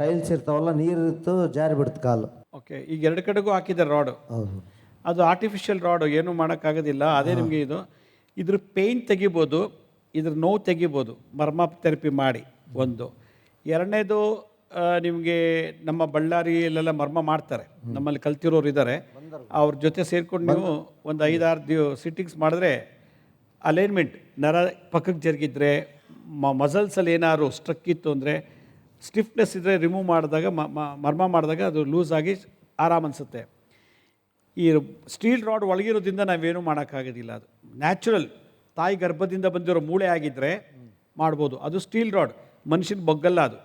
ಟೈಲ್ಸ್ ಇರ್ತಾವಲ್ಲ, ನೀರು ಇತ್ತು, ಜಾರಿ ಬಿಡ್ತು ಕಾಲು. ಓಕೆ. ಈಗ 2 ಕಡೆಗೂ ಹಾಕಿದ್ದಾರೆ ರಾಡು. ಹೌದು. ಅದು ಆರ್ಟಿಫಿಷಿಯಲ್ ರಾಡು, ಏನೂ ಮಾಡೋಕ್ಕಾಗೋದಿಲ್ಲ. ಅದೇ ನಿಮಗೆ ಇದ್ರ ಪೇಯ್ನ್ ತೆಗಿಬೋದು, ಇದ್ರ ನೋವು ತೆಗಿಬೋದು ಮರ್ಮ ಥೆರಪಿ ಮಾಡಿ. ಒಂದು. ಎರಡನೇದು, ನಿಮಗೆ ನಮ್ಮ ಬಳ್ಳಾರಿಯಲ್ಲೆಲ್ಲ ಮರ್ಮ ಮಾಡ್ತಾರೆ, ನಮ್ಮಲ್ಲಿ ಕಲ್ತಿರೋರು ಇದ್ದಾರೆ. ಅವ್ರ ಜೊತೆ ಸೇರ್ಕೊಂಡು ನೀವು ಒಂದು 5-6 ಸಿಟ್ಟಿಂಗ್ಸ್ ಮಾಡಿದ್ರೆ ಅಲೈನ್ಮೆಂಟ್, ನರ ಪಕ್ಕಕ್ಕೆ ಜರುಗಿದ್ರೆ, ಮಸಲ್ಸಲ್ಲಿ ಏನಾದ್ರು ಸ್ಟ್ರಕ್ ಇತ್ತು ಅಂದರೆ, ಸ್ಟಿಫ್ನೆಸ್ ಇದ್ದರೆ ರಿಮೂವ್ ಮಾಡಿದಾಗ, ಮರ್ಮ ಮಾಡಿದಾಗ ಅದು ಲೂಸ್ ಆಗಿ ಆರಾಮ ಅನಿಸುತ್ತೆ. ಈ ಸ್ಟೀಲ್ ರಾಡ್ ಒಳಗಿರೋದ್ರಿಂದ ನಾವೇನೂ ಮಾಡೋಕ್ಕಾಗೋದಿಲ್ಲ. ಅದು ನ್ಯಾಚುರಲ್ ತಾಯಿ ಗರ್ಭದಿಂದ ಬಂದಿರೋ ಮೂಳೆ ಆಗಿದ್ದರೆ ಮಾಡ್ಬೋದು. ಅದು ಸ್ಟೀಲ್ ರಾಡ್, ಮನುಷ್ಯನ ಬೊಗ್ಗಲ್ಲ ಅದು.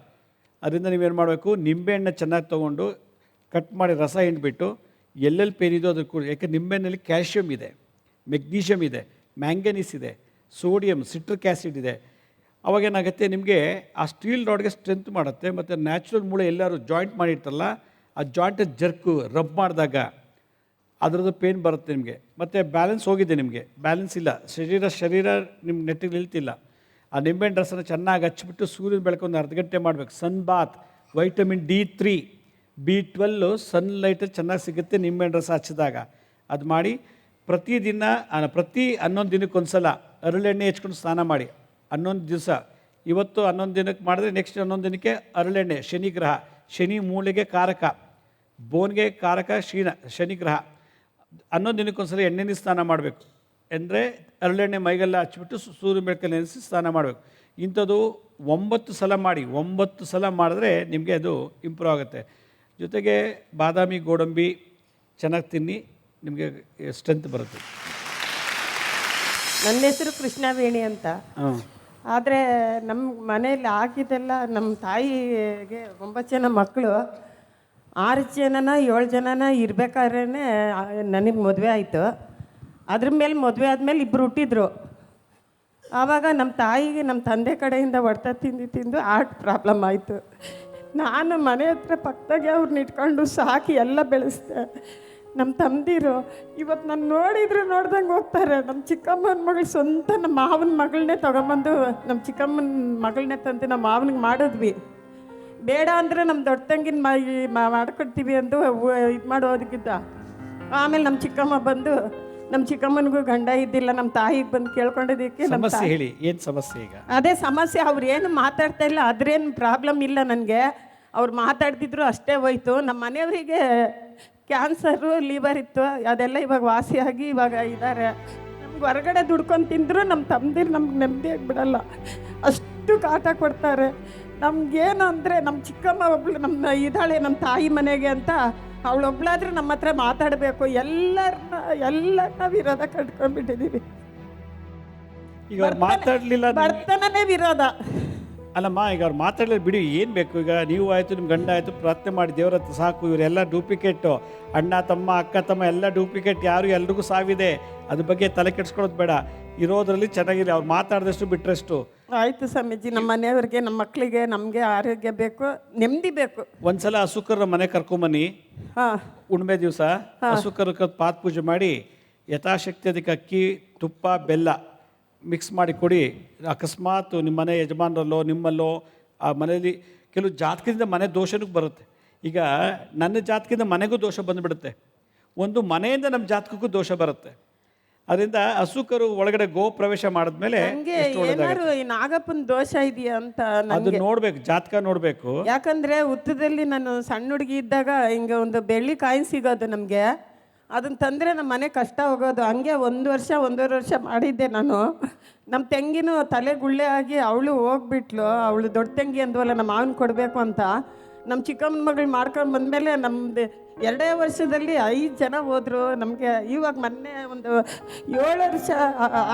ಅದರಿಂದ ನೀವೇನು ಮಾಡಬೇಕು, ನಿಂಬೆಹಣ್ಣು ಚೆನ್ನಾಗಿ ತೊಗೊಂಡು ಕಟ್ ಮಾಡಿ ರಸ ಹಿಂಡ್ಬಿಟ್ಟು ಎಲ್ಲೆಲ್ಲಿ ಪೇನ್ ಇದೋ ಅದ್ರ ಕೂಡ, ಯಾಕೆ ನಿಂಬೆಹಣ್ಣಲ್ಲಿ ಕ್ಯಾಲ್ಶಿಯಮ್ ಇದೆ, ಮೆಗ್ನೀಷಿಯಮ್ ಇದೆ, ಮ್ಯಾಂಗನೀಸ್ ಇದೆ, ಸೋಡಿಯಂ, ಸಿಟ್ರಿಕ್ ಆ್ಯಸಿಡ್ ಇದೆ. ಅವಾಗೇನಾಗುತ್ತೆ, ನಿಮಗೆ ಆ ಸ್ಟೀಲ್ ರಾಡ್ಗೆ ಸ್ಟ್ರೆಂತ್ ಮಾಡುತ್ತೆ. ಮತ್ತು ನ್ಯಾಚುರಲ್ ಮೂಳೆ ಎಲ್ಲರೂ ಜಾಯಿಂಟ್ ಮಾಡಿರ್ತಾರಲ್ಲ, ಆ ಜಾಯಿಂಟ್ ಜರ್ಕು ರಬ್ ಮಾಡಿದಾಗ ಅದರದ್ದು ಪೇನ್ ಬರುತ್ತೆ ನಿಮಗೆ. ಮತ್ತು ಬ್ಯಾಲೆನ್ಸ್ ಹೋಗಿದೆ, ನಿಮಗೆ ಬ್ಯಾಲೆನ್ಸ್ ಇಲ್ಲ, ಶರೀರ ನಿಮ್ಮ ನೆಟ್ಟಿಗೆ ನಿಲ್ತಿಲ್ಲ. ಆ ನಿಂಬೆಹಣ್ಣು ರಸನ ಚೆನ್ನಾಗಿ ಹಚ್ಚಿಬಿಟ್ಟು ಸೂರ್ಯನ ಬೆಳಕು ಒಂದು ಅರ್ಧ ಗಂಟೆ ಮಾಡಬೇಕು. ಸನ್ Baat, vitamin D3, B12 sunlight ಚೆನ್ನಾಗಿ ಸಿಗುತ್ತೆ ನಿಂಬೆಹಣ್ಣು ರಸ ಹಚ್ಚಿದಾಗ. ಅದು ಮಾಡಿ ಪ್ರತಿ 11 ದಿನಕ್ಕೊಂದು ಸಲ ಅರಳೆಣ್ಣೆ ಹೆಚ್ಕೊಂಡು ಸ್ನಾನ ಮಾಡಿ. 11 ದಿವಸ, ಇವತ್ತು 11 ದಿನಕ್ಕೆ ಮಾಡಿದ್ರೆ ನೆಕ್ಸ್ಟ್ 11 ದಿನಕ್ಕೆ ಅರಳೆಣ್ಣೆ. ಶನಿ ಗ್ರಹ, ಶನಿ ಮೂಳೆಗೆ ಕಾರಕ, ಬೋನ್ಗೆ ಕಾರಕ ಶನಿ ಗ್ರಹ. 11 ದಿನಕ್ಕೊಂದು ಸಲ ಎಣ್ಣೆನೇ ಸ್ನಾನ ಮಾಡಬೇಕು. ಅಂದರೆ ಅರಳೆಣ್ಣೆ ಮೈಗೆಲ್ಲ ಹಚ್ಬಿಟ್ಟು ಸೂರ್ಯ ಬೆಳಕಲ್ಲಿ ನೆನೆಸಿ ಸ್ನಾನ ಮಾಡಬೇಕು. ಇಂಥದ್ದು 9 ಸಲ ಮಾಡಿ. 9 ಸಲ ಮಾಡಿದ್ರೆ ನಿಮಗೆ ಅದು ಇಂಪ್ರೂವ್ ಆಗುತ್ತೆ. ಜೊತೆಗೆ ಬಾದಾಮಿ, ಗೋಡಂಬಿ ಚೆನ್ನಾಗಿ ತಿನ್ನಿ, ನಿಮಗೆ ಸ್ಟ್ರೆಂತ್ ಬರುತ್ತೆ. ನನ್ನ ಹೆಸರು ಕೃಷ್ಣವೇಣಿ ಅಂತ. ಆದರೆ ನಮ್ಮ ಮನೆಯಲ್ಲಿ ಆಗಿದ್ದೆಲ್ಲ, ನಮ್ಮ ತಾಯಿಗೆ 9 ಜನ ಮಕ್ಕಳು, 6 ಜನನ 7 ಜನನ ಇರಬೇಕಾದ್ರೆ ನನಗೆ ಮದುವೆ ಆಯಿತು. ಅದ್ರ ಮೇಲೆ ಮದುವೆ ಆದಮೇಲೆ 2 ಹುಟ್ಟಿದ್ರು. ಆವಾಗ ನಮ್ಮ ತಾಯಿಗೆ ನಮ್ಮ ತಂದೆ ಕಡೆಯಿಂದ ಹೊಡ್ತ ತಿಂದು ಹಾರ್ಟ್ ಪ್ರಾಬ್ಲಮ್ ಆಯಿತು. ನಾನು ಮನೆ ಹತ್ರ ಪಕ್ಕದಾಗೆ ಅವ್ರನ್ನ ಇಟ್ಕೊಂಡು ಸಾಕಿ ಎಲ್ಲ ಬೆಳೆಸ್ದೆ. ನಮ್ಮ ತಂದಿರು ಇವತ್ತು ನಾನು ನೋಡ್ದಂಗೆ ಹೋಗ್ತಾರೆ. ನಮ್ಮ ಚಿಕ್ಕಮ್ಮನ ಮಗಳು ಸ್ವಂತ ನಮ್ಮ ಮಾವನ ಮಗಳನ್ನೇ ತೊಗೊಂಬಂದು, ನಮ್ಮ ಚಿಕ್ಕಮ್ಮನ ಮಗಳನ್ನೇ ತಂದು ನಮ್ಮ ಮಾವನಿಗೆ ಮಾಡಿದ್ವಿ. ಬೇಡ ಅಂದರೆ ನಮ್ಮ ದೊಡ್ಡ ತಂಗಿನ ಮಾಡ್ಕೊಡ್ತೀವಿ ಎಂದು ಇದು ಮಾಡೋದಕ್ಕಿದ್ದ. ಆಮೇಲೆ ನಮ್ಮ ಚಿಕ್ಕಮ್ಮ ಬಂದು, ನಮ್ಮ ಚಿಕ್ಕಮ್ಮನಿಗೂ ಗಂಡ ಇದ್ದಿಲ್ಲ, ನಮ್ಮ ತಾಯಿಗೆ ಬಂದು ಕೇಳ್ಕೊಂಡಿದ್ದಕ್ಕೆ ಸಮಸ್ಯೆ ಹೇಳಿ, ಏನು ಸಮಸ್ಯೆ? ಈಗ ಅದೇ ಸಮಸ್ಯೆ. ಅವ್ರು ಏನು ಮಾತಾಡ್ತಾ ಇಲ್ಲ, ಅದ್ರೇನು ಪ್ರಾಬ್ಲಮ್ ಇಲ್ಲ ನನಗೆ. ಅವ್ರು ಮಾತಾಡ್ತಿದ್ರು ಅಷ್ಟೇ ಹೋಯ್ತು. ನಮ್ಮ ಮನೆಯವರಿಗೆ ಕ್ಯಾನ್ಸರು, ಲಿವರ್ ಇತ್ತು, ಅದೆಲ್ಲ ಇವಾಗ ವಾಸಿಯಾಗಿ ಇವಾಗ ಇದ್ದಾರೆ. ನಮ್ಗೆ ಹೊರಗಡೆ ದುಡ್ಕೊಂಡು ತಿಂದರೂ ನಮ್ಮ ತಮ್ಮದಿರು ನಮ್ಗೆ ನೆಮ್ಮದಿಯಾಗಿ ಬಿಡಲ್ಲ, ಅಷ್ಟು ಕಾಟ ಕೊಡ್ತಾರೆ. ನಮಗೇನು ಅಂದರೆ, ನಮ್ಮ ಚಿಕ್ಕಮ್ಮ ಒಬ್ಳು ನಮ್ಮ ಇದ್ದಾಳೆ ನಮ್ಮ ತಾಯಿ ಮನೆಗೆ ಅಂತ, ಅವಳೊಬ್ಳಾದ್ರೆ ನಮ್ಮ ಹತ್ರ ಮಾತಾಡಬೇಕು. ಎಲ್ಲರನ್ನ ವಿರೋಧ ಕಟ್ಕೊಂಡ್ಬಿಟ್ಟಿದ್ದೀವಿ. ಈಗ ಮಾತಾಡಲಿಲ್ಲ, ಬರ್ತನೇ ವಿರೋಧ. ಅಲ್ಲಮ್ಮ, ಈಗ ಅವ್ರು ಮಾತಾಡಲಿ ಬಿಡಿ, ಏನು ಬೇಕು ಈಗ? ನೀವು ಆಯಿತು, ನಿಮ್ಮ ಗಂಡ ಆಯಿತು, ಪ್ರಾರ್ಥನೆ ಮಾಡಿ ದೇವ್ರ ಹತ್ರ ಸಾಕು. ಇವರೆಲ್ಲ ಡೂಪ್ಲಿಕೇಟು, ಅಣ್ಣ ತಮ್ಮ ಅಕ್ಕ ತಮ್ಮ ಎಲ್ಲ ಡೂಪ್ಲಿಕೇಟ್, ಯಾರು ಎಲ್ರಿಗೂ ಸಾವಿದೆ. ಅದ್ರ ಬಗ್ಗೆ ತಲೆ ಕೆಡ್ಸ್ಕೊಳ್ಳೋದು ಬೇಡ. ಇರೋದ್ರಲ್ಲಿ ಚೆನ್ನಾಗಿರಿ. ಅವ್ರು ಮಾತಾಡಿದಷ್ಟು ಬಿಟ್ಟರೆಷ್ಟು. ಆಯಿತು ಸ್ವಾಮೀಜಿ. ನಮ್ಮ ಮನೆಯವ್ರಿಗೆ, ನಮ್ಮ ಮಕ್ಕಳಿಗೆ, ನಮಗೆ ಆರೋಗ್ಯ ಬೇಕು, ನೆಮ್ಮದಿ ಬೇಕು. ಒಂದ್ಸಲ ಹಸುಕರ ಮನೆ ಕರ್ಕೊಂಬನ್ನಿ. ಹಾಂ, ಹುಣ್ಮೆ ದಿವಸ ಹಸುಕರ ಪಾದ ಪೂಜೆ ಮಾಡಿ ಯಥಾಶಕ್ತಿ ಅದಕ್ಕೆ ಅಕ್ಕಿ, ತುಪ್ಪ, ಬೆಲ್ಲ ಮಿಕ್ಸ್ ಮಾಡಿ ಕೊಡಿ. ಅಕಸ್ಮಾತ್ ನಿಮ್ಮ ಮನೆ ಯಜಮಾನರಲ್ಲೋ ನಿಮ್ಮಲ್ಲೋ ಆ ಮನೆಯಲ್ಲಿ ಕೆಲವು ಜಾತಕದಿಂದ ಮನೆ ದೋಷನೂ ಬರುತ್ತೆ. ಈಗ ನನ್ನ ಜಾತಕದಿಂದ ಮನೆಗೂ ದೋಷ ಬಂದುಬಿಡುತ್ತೆ, ಒಂದು ಮನೆಯಿಂದ ನಮ್ಮ ಜಾತಕಕ್ಕೂ ದೋಷ ಬರುತ್ತೆ. ಅದರಿಂದ ಹಸುಕರು ಒಳಗಡೆ ಗೋ ಪ್ರವೇಶ ಮಾಡಿದ್ಮೇಲೆ ನನಗೆ ಏನಾದ್ರು ಈ ನಾಗಪ್ಪನ ದೋಷ ಇದೆಯಾ ಅಂತ ಅದು ನೋಡ್ಬೇಕು, ಜಾತಕ ನೋಡಬೇಕು. ಯಾಕಂದರೆ ಹುತ್ತದಲ್ಲಿ ನಾನು ಸಣ್ಣ ಹುಡುಗಿ ಇದ್ದಾಗ ಹಿಂಗೆ ಒಂದು ಬೆಳ್ಳಿ ಕಾಯಿನ್ ಸಿಗೋದು ನಮಗೆ, ಅದನ್ನು ತಂದರೆ ನಮ್ಮ ಮನೆ ಕಷ್ಟ ಹೋಗೋದು. ಹಂಗೆ 1-1.5 ವರ್ಷ ಮಾಡಿದ್ದೆ ನಾನು. ನಮ್ಮ ತಂಗಿನೂ ತಲೆ ಗುಳ್ಳೆ ಆಗಿ ಅವಳು ಹೋಗ್ಬಿಟ್ಲು. ಅವಳು ದೊಡ್ಡ ತಂಗಿ ಅಂದ್ವಲ್ಲ, ನಮ್ಮ ಮಾವನ ಕೊಡಬೇಕು ಅಂತ. ನಮ್ಮ ಚಿಕ್ಕಮ್ಮನ ಮಗಳು ಮಾಡ್ಕೊಂಡು ಬಂದಮೇಲೆ ನಮ್ಮದು 2 ವರ್ಷದಲ್ಲಿ 5 ಜನ ಹೋದರು. ನಮಗೆ ಇವಾಗ ಮೊನ್ನೆ ಒಂದು 7 ವರ್ಷ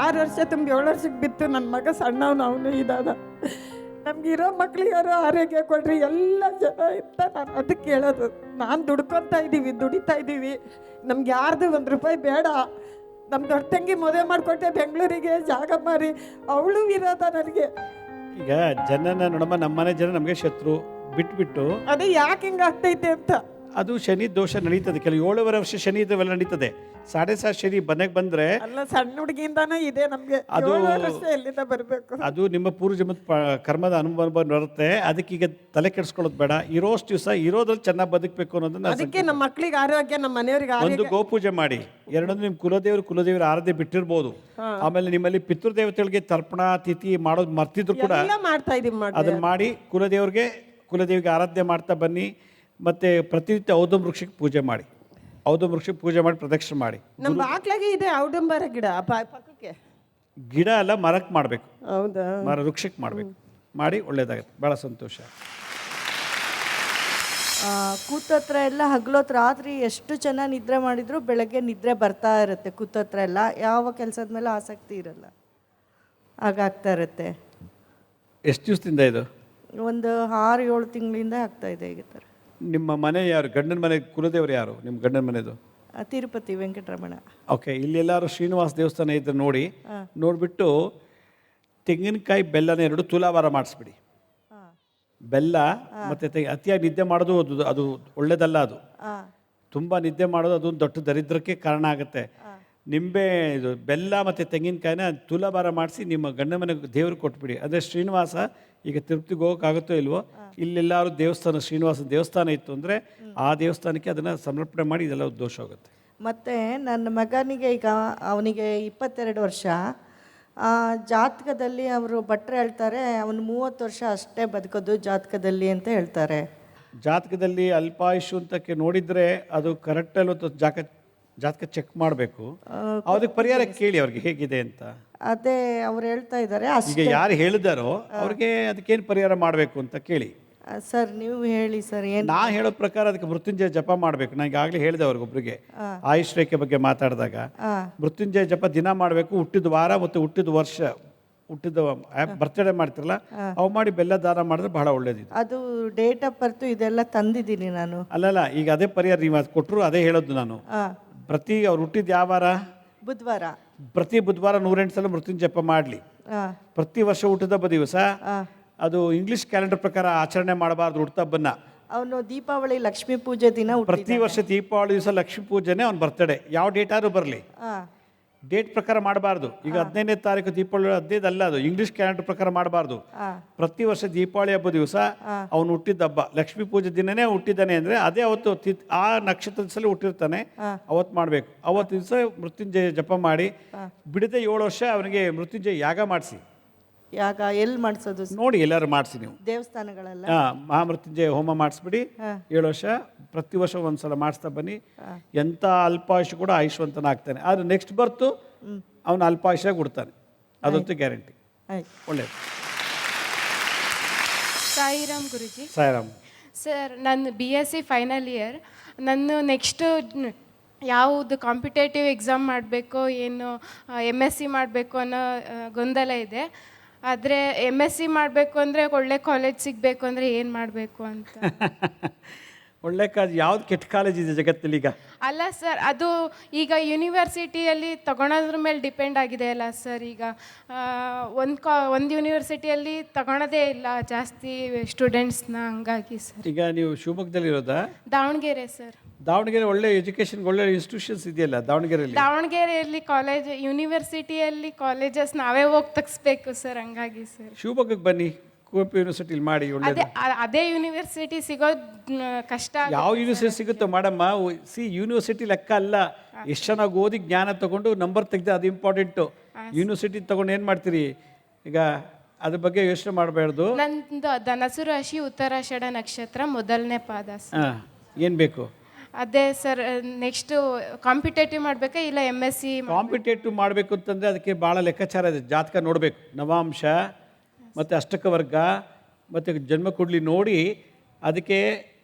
6 ವರ್ಷ ತುಂಬ 7 ವರ್ಷಕ್ಕೆ ಬಿತ್ತು. ನನ್ನ ಮಗ ಸಣ್ಣವನು, ಅವನು ಇದಾದ. ನಮಗಿರೋ ಮಕ್ಳಿಗಾರು ಆರೋಗ್ಯ ಕೊಡ್ರಿ ಎಲ್ಲ ಜನ ಅಂತ ನಾನು ಅದಕ್ಕೆ ಹೇಳೋದು. ನಾನು ದುಡಿತಾ ಇದ್ದೀವಿ, ನಮ್ಗೆ ಯಾರ್ದು 1 ರೂಪಾಯಿ ಬೇಡ. ನಮ್ಮ ದೊಡ್ಡ ತಂಗಿ ಮದುವೆ ಮಾಡಿಕೊಟ್ಟೆ ಬೆಂಗಳೂರಿಗೆ, ಜಾಗ ಮಾರಿ. ಅವಳು ವಿರೋಧ ನನಗೆ. ಈಗ ಜನನ ನೋಡಮ್ಮ, ನಮ್ಮನೆ ಜನ ನಮಗೆ ಶತ್ರು ಬಿಟ್ಬಿಟ್ಟು ಅದೇ ಯಾಕೆ ಹಿಂಗೆ ಆಗ್ತೈತೆ ಅಂತ. ಅದು ಶನಿ ದೋಷ ನಡೀತದೆ. ಕೆಲವು 7.5 ವರ್ಷ ಶನಿ ಇದ್ದವೆಲ್ಲ ನಡೀತದೆ. 7.5 ಶನಿ ಮನೆಗೆ ಬಂದರೆ ಅಲ್ಲ, ಸಣ್ಣ ಹುಡುಗಿಯಿಂದಾನು ಇದೆ ನಮಗೆ. ಅದು 7 ವರ್ಷ ಎಲ್ಲಿಂದ ಬರಬೇಕು? ಅದು ನಿಮ್ಮ ಪೂರ್ವಜನ್ಮದ ಕರ್ಮದ ಅನುಭವ ಬರುತ್ತೆ. ಅದಕ್ಕೀಗ ತಲೆ ಕೆಡಿಸ್ಕೊಳ್ಳೋದು ಬೇಡ. ಇರೋಷ್ಟು ದಿವಸ ಇರೋದ್ರಲ್ಲಿ ಚೆನ್ನಾಗಿ ಬದುಕಬೇಕು ಅನ್ನೋದನ್ನ ಅದಕ್ಕೆ ನಮ್ಮ ಮಕ್ಳಿಗೆ ಆರೋಗ್ಯ, ನಮ್ಮ ಮನೆಯವ್ರಿಗೆ ಆರೋಗ್ಯ. ಒಂದು ಗೋಪೂಜೆ ಮಾಡಿ, ಎರಡೊಂದು ನಿಮ್ಮ ಕುಲದೇವರ ಆರಾಧನೆ ಬಿಟ್ಟಿರ್ಬೋದು. ಆಮೇಲೆ ನಿಮ್ಮಲ್ಲಿ ಪಿತೃದೇವತೆಗಳಿಗೆ ತರ್ಪಣ ತಿಥಿ ಮಾಡೋದು ಮರ್ತಿದ್ರು ಕೂಡ ಎಲ್ಲ ಮಾಡ್ತಾ ಇದೀವಿ. ಅದನ್ನ ಮಾಡಿ ಕುಲದೇವಿಗೆ ಆರಾಧನೆ ಮಾಡ್ತಾ ಬನ್ನಿ. ಮತ್ತು ಪ್ರತಿನಿತ್ಯ ಔದುಂಬ ವೃಕ್ಷಕ್ಕೆ ಪೂಜೆ ಮಾಡಿ, ಪ್ರದಕ್ಷಿಣೆ ಮಾಡಿ. ನಮ್ಮ ಬಾಗ್ಲಾಗೆ ಇದೆ ಔಡುಂಬರ ಗಿಡ ಪಕ್ಕಕ್ಕೆ. ಗಿಡ ಅಲ್ಲ, ಮರಕ್ಕೆ ಮಾಡಬೇಕು. ಹೌದಾ? ಮರ ವೃಕ್ಷಕ್ಕೆ ಮಾಡಬೇಕು. ಮಾಡಿ ಒಳ್ಳೇದಾಗುತ್ತೆ. ಭಾಳ ಸಂತೋಷ. ಕೂತತ್ರ ಎಲ್ಲ ಹಗಲೊತ್ತು ರಾತ್ರಿ ಎಷ್ಟು ಚೆನ್ನಾಗಿ ನಿದ್ರೆ ಮಾಡಿದ್ರು ಬೆಳಗ್ಗೆ ನಿದ್ರೆ ಬರ್ತಾ ಇರುತ್ತೆ. ಕೂತತ್ರ ಎಲ್ಲ ಯಾವ ಕೆಲಸದ ಮೇಲೆ ಆಸಕ್ತಿ ಇರಲ್ಲ, ಹಾಗಾಗ್ತಾ ಇರುತ್ತೆ. ಎಷ್ಟು ದಿವಸದಿಂದ ಇದು? ಒಂದು 6-7 ತಿಂಗಳಿಂದ ಆಗ್ತಾ ಇದೆ ಈ ಥರ. ನಿಮ್ಮ ಮನೆ ಯಾರು? ಗಂಡನ ಮನೆ ಕುಲದೇವರು ಯಾರು ನಿಮ್ಮ ಗಂಡನ ಮನೆದು? ತಿರುಪತಿ ವೆಂಕಟರಮಣ. ಓಕೆ. ಇಲ್ಲೆಲ್ಲರೂ ಶ್ರೀನಿವಾಸ ದೇವಸ್ಥಾನ ಇದ್ರೆ ನೋಡಿಬಿಟ್ಟು ತೆಂಗಿನಕಾಯಿ ಬೆಲ್ಲನ 2 ತುಲಾಭಾರ ಮಾಡಿಸ್ಬಿಡಿ. ಬೆಲ್ಲ ಮತ್ತು ಅತಿಯಾಗಿ ನಿದ್ದೆ ಮಾಡೋದು ಅದು ಒಳ್ಳೇದಲ್ಲ. ಅದು ತುಂಬ ನಿದ್ದೆ ಮಾಡೋದು ಅದು ದೊಡ್ಡ ದರಿದ್ರಕ್ಕೆ ಕಾರಣ ಆಗುತ್ತೆ. ನಿಂಬೆ ಇದು ಬೆಲ್ಲ ಮತ್ತು ತೆಂಗಿನಕಾಯಿನ ತುಲಾಭಾರ ಮಾಡಿಸಿ ನಿಮ್ಮ ಗಂಡನ ಮನೆಗೆ ದೇವ್ರಿಗೆ ಕೊಟ್ಬಿಡಿ. ಅದೇ ಶ್ರೀನಿವಾಸ ಈಗ ತಿರುಪತಿಗೆ ಹೋಗೋಕ್ಕಾಗುತ್ತೋ ಇಲ್ವೋ, ಇಲ್ಲೆಲ್ಲರೂ ದೇವಸ್ಥಾನ, ಶ್ರೀನಿವಾಸ ದೇವಸ್ಥಾನ ಇತ್ತು ಅಂದರೆ ಆ ದೇವಸ್ಥಾನಕ್ಕೆ ಅದನ್ನು ಸಮರ್ಪಣೆ ಮಾಡಿ ಇದೆಲ್ಲ ದೋಷ ಹೋಗುತ್ತೆ. ಮತ್ತು ನನ್ನ ಮಗನಿಗೆ ಈಗ ಅವನಿಗೆ 22 ವರ್ಷ. ಜಾತಕದಲ್ಲಿ ಅವರು ಭಟ್ರು ಹೇಳ್ತಾರೆ ಅವನು 30 ವರ್ಷ ಅಷ್ಟೇ ಬದುಕೋದು ಜಾತಕದಲ್ಲಿ ಅಂತ ಹೇಳ್ತಾರೆ. ಜಾತಕದಲ್ಲಿ ಅಲ್ಪಾಯುಷು ಅಂತಕ್ಕೆ ನೋಡಿದರೆ ಅದು ಕರೆಕ್ಟಲ್ಲಿ ಜಾತಕ ಚೆಕ್ ಮಾಡಬೇಕು. ಅದಕ್ಕೆ ಪರಿಹಾರ ಕೇಳಿ ಅವ್ರಿಗೆ ಹೇಗಿದೆ ಅಂತ. ಅದೇ ಅವ್ರು ಹೇಳ್ತಾ ಇದ್ದಾರೆ. ಈಗ ಯಾರು ಹೇಳಿದಾರೋ ಅವ್ರಿಗೆ ಅದಕ್ಕೇನು ಪರಿಹಾರ ಮಾಡಬೇಕು ಅಂತ ಕೇಳಿ. ಸರ್ ನೀವು ಹೇಳಿ ಸರ್. ಏನು ನಾ ಹೇಳೋ ಪ್ರಕಾರ ಅದಕ್ಕೆ ಮೃತ್ಯುಂಜಯ ಜಪ ಮಾಡಬೇಕು. ನಾನು ಈಗಾಗಲೇ ಹೇಳಿದೆ ಅವ್ರಿಗೊಬ್ರಿಗೆ ಆಯುಷ್ ರೇಖೆ ಬಗ್ಗೆ ಮಾತಾಡಿದಾಗ, ಮೃತ್ಯುಂಜಯ ಜಪ ದಿನ ಮಾಡಬೇಕು. ಹುಟ್ಟಿದ ವಾರ ಮತ್ತು ಹುಟ್ಟಿದ ವರ್ಷ, ಹುಟ್ಟಿದ ಬರ್ತ್ಡೇ ಮಾಡ್ತಿರಲ್ಲ ಅವು ಮಾಡಿ ಬೆಲ್ಲ ದಾನ ಮಾಡಿದ್ರೆ ಬಹಳ ಒಳ್ಳೇದಿದೆ. ಅದು ಡೇಟ್ ಆಫ್ ಬರ್ತ್ ಇದೆಲ್ಲ ತಂದಿದ್ದೀನಿ ನಾನು. ಅಲ್ಲಲ್ಲ, ಈಗ ಅದೇ ಪರಿಹಾರ ನೀವು ಅದು ಕೊಟ್ಟರು ಅದೇ ಹೇಳೋದು ನಾನು. ಪ್ರತಿ ಅವ್ರು ಹುಟ್ಟಿದ ಯಾವ ವಾರ? ಬುಧವಾರ. ಪ್ರತಿ ಬುಧವಾರ 108 ಸಲ ಮೃತ್ಯುಂಜಯ ಜಪ ಮಾಡಲಿ. ಪ್ರತಿ ವರ್ಷ ಹುಟ್ಟಿದ ಹಬ್ಬ ದಿವಸ ಅದು ಇಂಗ್ಲಿಷ್ ಕ್ಯಾಲೆಂಡರ್ ಪ್ರಕಾರ ಆಚರಣೆ ಮಾಡಬಾರ್ದು ಹುಟ್ಟಿದ ಹಬ್ಬನ. ಅವನು ದೀಪಾವಳಿ ಲಕ್ಷ್ಮೀ ಪೂಜೆ ದಿನ ಪ್ರತಿ ವರ್ಷ ದೀಪಾವಳಿ ದಿವಸ ಲಕ್ಷ್ಮೀ ಪೂಜೆನೇ ಅವ್ನ ಬರ್ತಡೇ. ಯಾವ ಡೇಟ್ ಆದ್ರೂ ಬರಲಿ, ಡೇಟ್ ಪ್ರಕಾರ ಮಾಡಬಾರ್ದು. ಈಗ 15ನೇ ತಾರೀಕು ದೀಪಾವಳಿ 15 ಅಲ್ಲ, ಅದು ಇಂಗ್ಲಿಷ್ ಕ್ಯಾಲೆಂಡರ್ ಪ್ರಕಾರ ಮಾಡಬಾರ್ದು. ಪ್ರತಿ ವರ್ಷ ದೀಪಾವಳಿ ಹಬ್ಬ ದಿವಸ ಅವನು ಹುಟ್ಟಿದ ಹಬ್ಬ, ಲಕ್ಷ್ಮೀ ಪೂಜೆ ದಿನನೇ ಹುಟ್ಟಿದ್ದಾನೆ ಅಂದರೆ ಅದೇ ಅವತ್ತು ಆ ನಕ್ಷತ್ರದ ಸಲ ಹುಟ್ಟಿರ್ತಾನೆ, ಅವತ್ತು ಮಾಡಬೇಕು. ಅವತ್ತು ದಿವಸ ಮೃತ್ಯುಂಜಯ ಜಪ ಮಾಡಿ ಬಿಡದೆ 7 ವರ್ಷ ಅವನಿಗೆ ಮೃತ್ಯುಂಜಯ ಯಾಗ ಮಾಡಿಸಿ. ಯಾಗ ಎಲ್ಲಿ ಮಾಡಿಸೋದು? ನೋಡಿ ಎಲ್ಲರೂ ಮಾಡಿಸಿ ನೀವು ದೇವಸ್ಥಾನಗಳೆಲ್ಲ. ಮಹಾಮೃತ್ಯುಂಜಯ ಹೋಮ ಮಾಡಿಸ್ಬಿಡಿ 7 ವರ್ಷ. ಪ್ರತಿ ವರ್ಷ ಒಂದ್ಸಲ ಮಾಡಿಸ್ತಾ ಬನ್ನಿ. ಎಂಥ ಅಲ್ಪಾಯುಷು ಕೂಡ ಆಯುಷ್ವಂತನ ಆಗ್ತಾನೆ. ಆದರೆ ನೆಕ್ಸ್ಟ್ ಬರ್ತು ಅವನು ಅಲ್ಪಾಯುಷಾಗಿ ಕೊಡ್ತಾನೆ, ಅದಂತೂ ಗ್ಯಾರಂಟಿ. ಒಳ್ಳೆಯದು. ಸಾಯಿರಾಮ್ ಗುರುಜಿ. ಸಾಯಿರಾಮ್ ಸರ್, ನಾನು BSc ಫೈನಲ್ ಇಯರ್. ನಾನು ನೆಕ್ಸ್ಟು ಯಾವುದು ಕಾಂಪಿಟೇಟಿವ್ ಎಕ್ಸಾಮ್ ಮಾಡಬೇಕೋ ಏನು MSc ಮಾಡಬೇಕು ಅನ್ನೋ ಗೊಂದಲ ಇದೆ. ಆದರೆ MSc ಮಾಡಬೇಕು ಅಂದರೆ ಒಳ್ಳೆ ಕಾಲೇಜ್ ಸಿಗಬೇಕು ಅಂದರೆ ಏನು ಮಾಡಬೇಕು ಅಂತ. ಒಳ್ಳೆ ಯಾವ್ದು ಕೆಟ್ಟ ಕಾಲೇಜ್ ಇದೆ ಜಗತ್ತಲ್ಲಿ ಈಗ? ಅಲ್ಲ ಸರ್, ಅದು ಈಗ ಯೂನಿವರ್ಸಿಟಿಯಲ್ಲಿ ತಗೊಳೋದ್ರ ಮೇಲೆ ಡಿಪೆಂಡ್ ಆಗಿದೆ ಅಲ್ಲ ಸರ್. ಈಗ ಒಂದು ಯೂನಿವರ್ಸಿಟಿಯಲ್ಲಿ ತಗೊಳೋದೇ ಇಲ್ಲ ಜಾಸ್ತಿ ಸ್ಟೂಡೆಂಟ್ಸ್ನ, ಹಂಗಾಗಿ ಸರ್. ಈಗ ನೀವು ಶಿವಮೊಗ್ಗದಲ್ಲಿ ಇರೋದಾ? ದಾವಣಗೆರೆ ಸರ್. ದಾವಣಗೆರೆ ಒಳ್ಳೆ ಎಜುಕೇಷನ್ಗೆ ಒಳ್ಳೆ ಇನ್ಸ್ಟಿಟ್ಯೂಷನ್ಸ್ ಇದೆಯಲ್ಲ ದಾವಣಗೆರೆಯಲ್ಲಿ. ದಾವಣಗೆರೆಯಲ್ಲಿ ಕಾಲೇಜ್, ಯೂನಿವರ್ಸಿಟಿಯಲ್ಲಿ ಕಾಲೇಜಸ್ ನಾವೇ ಹೋಗಿ ತೆಗಿಸ್ಬೇಕು ಸರ್, ಹಂಗಾಗಿ ಸರ್. ಶಿವಮೊಗ್ಗಕ್ಕೆ ಬನ್ನಿ, ಕುವೆಂಪು ಯೂನಿವರ್ಸಿಟಿಲಿ ಮಾಡಿ. ಒಳ್ಳೆ ಅದೇ ಯೂನಿವರ್ಸಿಟಿ ಸಿಗೋದು ಕಷ್ಟ. ಯಾವ ಯೂನಿವರ್ಸಿಟಿ ಸಿಗುತ್ತೋ ಮಾಡಮ್ಮ. ಯೂನಿವರ್ಸಿಟಿ ಲೆಕ್ಕ ಅಲ್ಲ, ಎಷ್ಟು ಚೆನ್ನಾಗಿ ಓದಿ ಜ್ಞಾನ ತಗೊಂಡು ನಂಬರ್ ತೆಗೆದು ಅದು ಇಂಪಾರ್ಟೆಂಟು. ಯೂನಿವರ್ಸಿಟಿ ತಗೊಂಡು ಏನು ಮಾಡ್ತೀರಿ? ಈಗ ಅದ್ರ ಬಗ್ಗೆ ಯೋಚನೆ ಮಾಡಬಾರ್ದು. ನಂದು ಧನಸು ರಾಶಿ ಉತ್ತರಾಷಾಢ ನಕ್ಷತ್ರ, ಮೊದಲನೇ ಪಾದ ಸರ್. ಹಾಂ, ಏನು ಬೇಕು? ಅದೇ ಸರ್, ನೆಕ್ಸ್ಟು ಕಾಂಪಿಟೇಟಿವ್ ಮಾಡಬೇಕಾ ಇಲ್ಲ MSc? ಕಾಂಪಿಟೇಟಿವ್ ಮಾಡಬೇಕು ಅಂತಂದರೆ ಅದಕ್ಕೆ ಭಾಳ ಲೆಕ್ಕಾಚಾರ ಇದೆ. ಜಾತಕ ನೋಡಬೇಕು, ನವಾಂಶ ಮತ್ತು ಅಷ್ಟಕ ವರ್ಗ ಮತ್ತು ಜನ್ಮ ಕುಂಡಲಿ ನೋಡಿ ಅದಕ್ಕೆ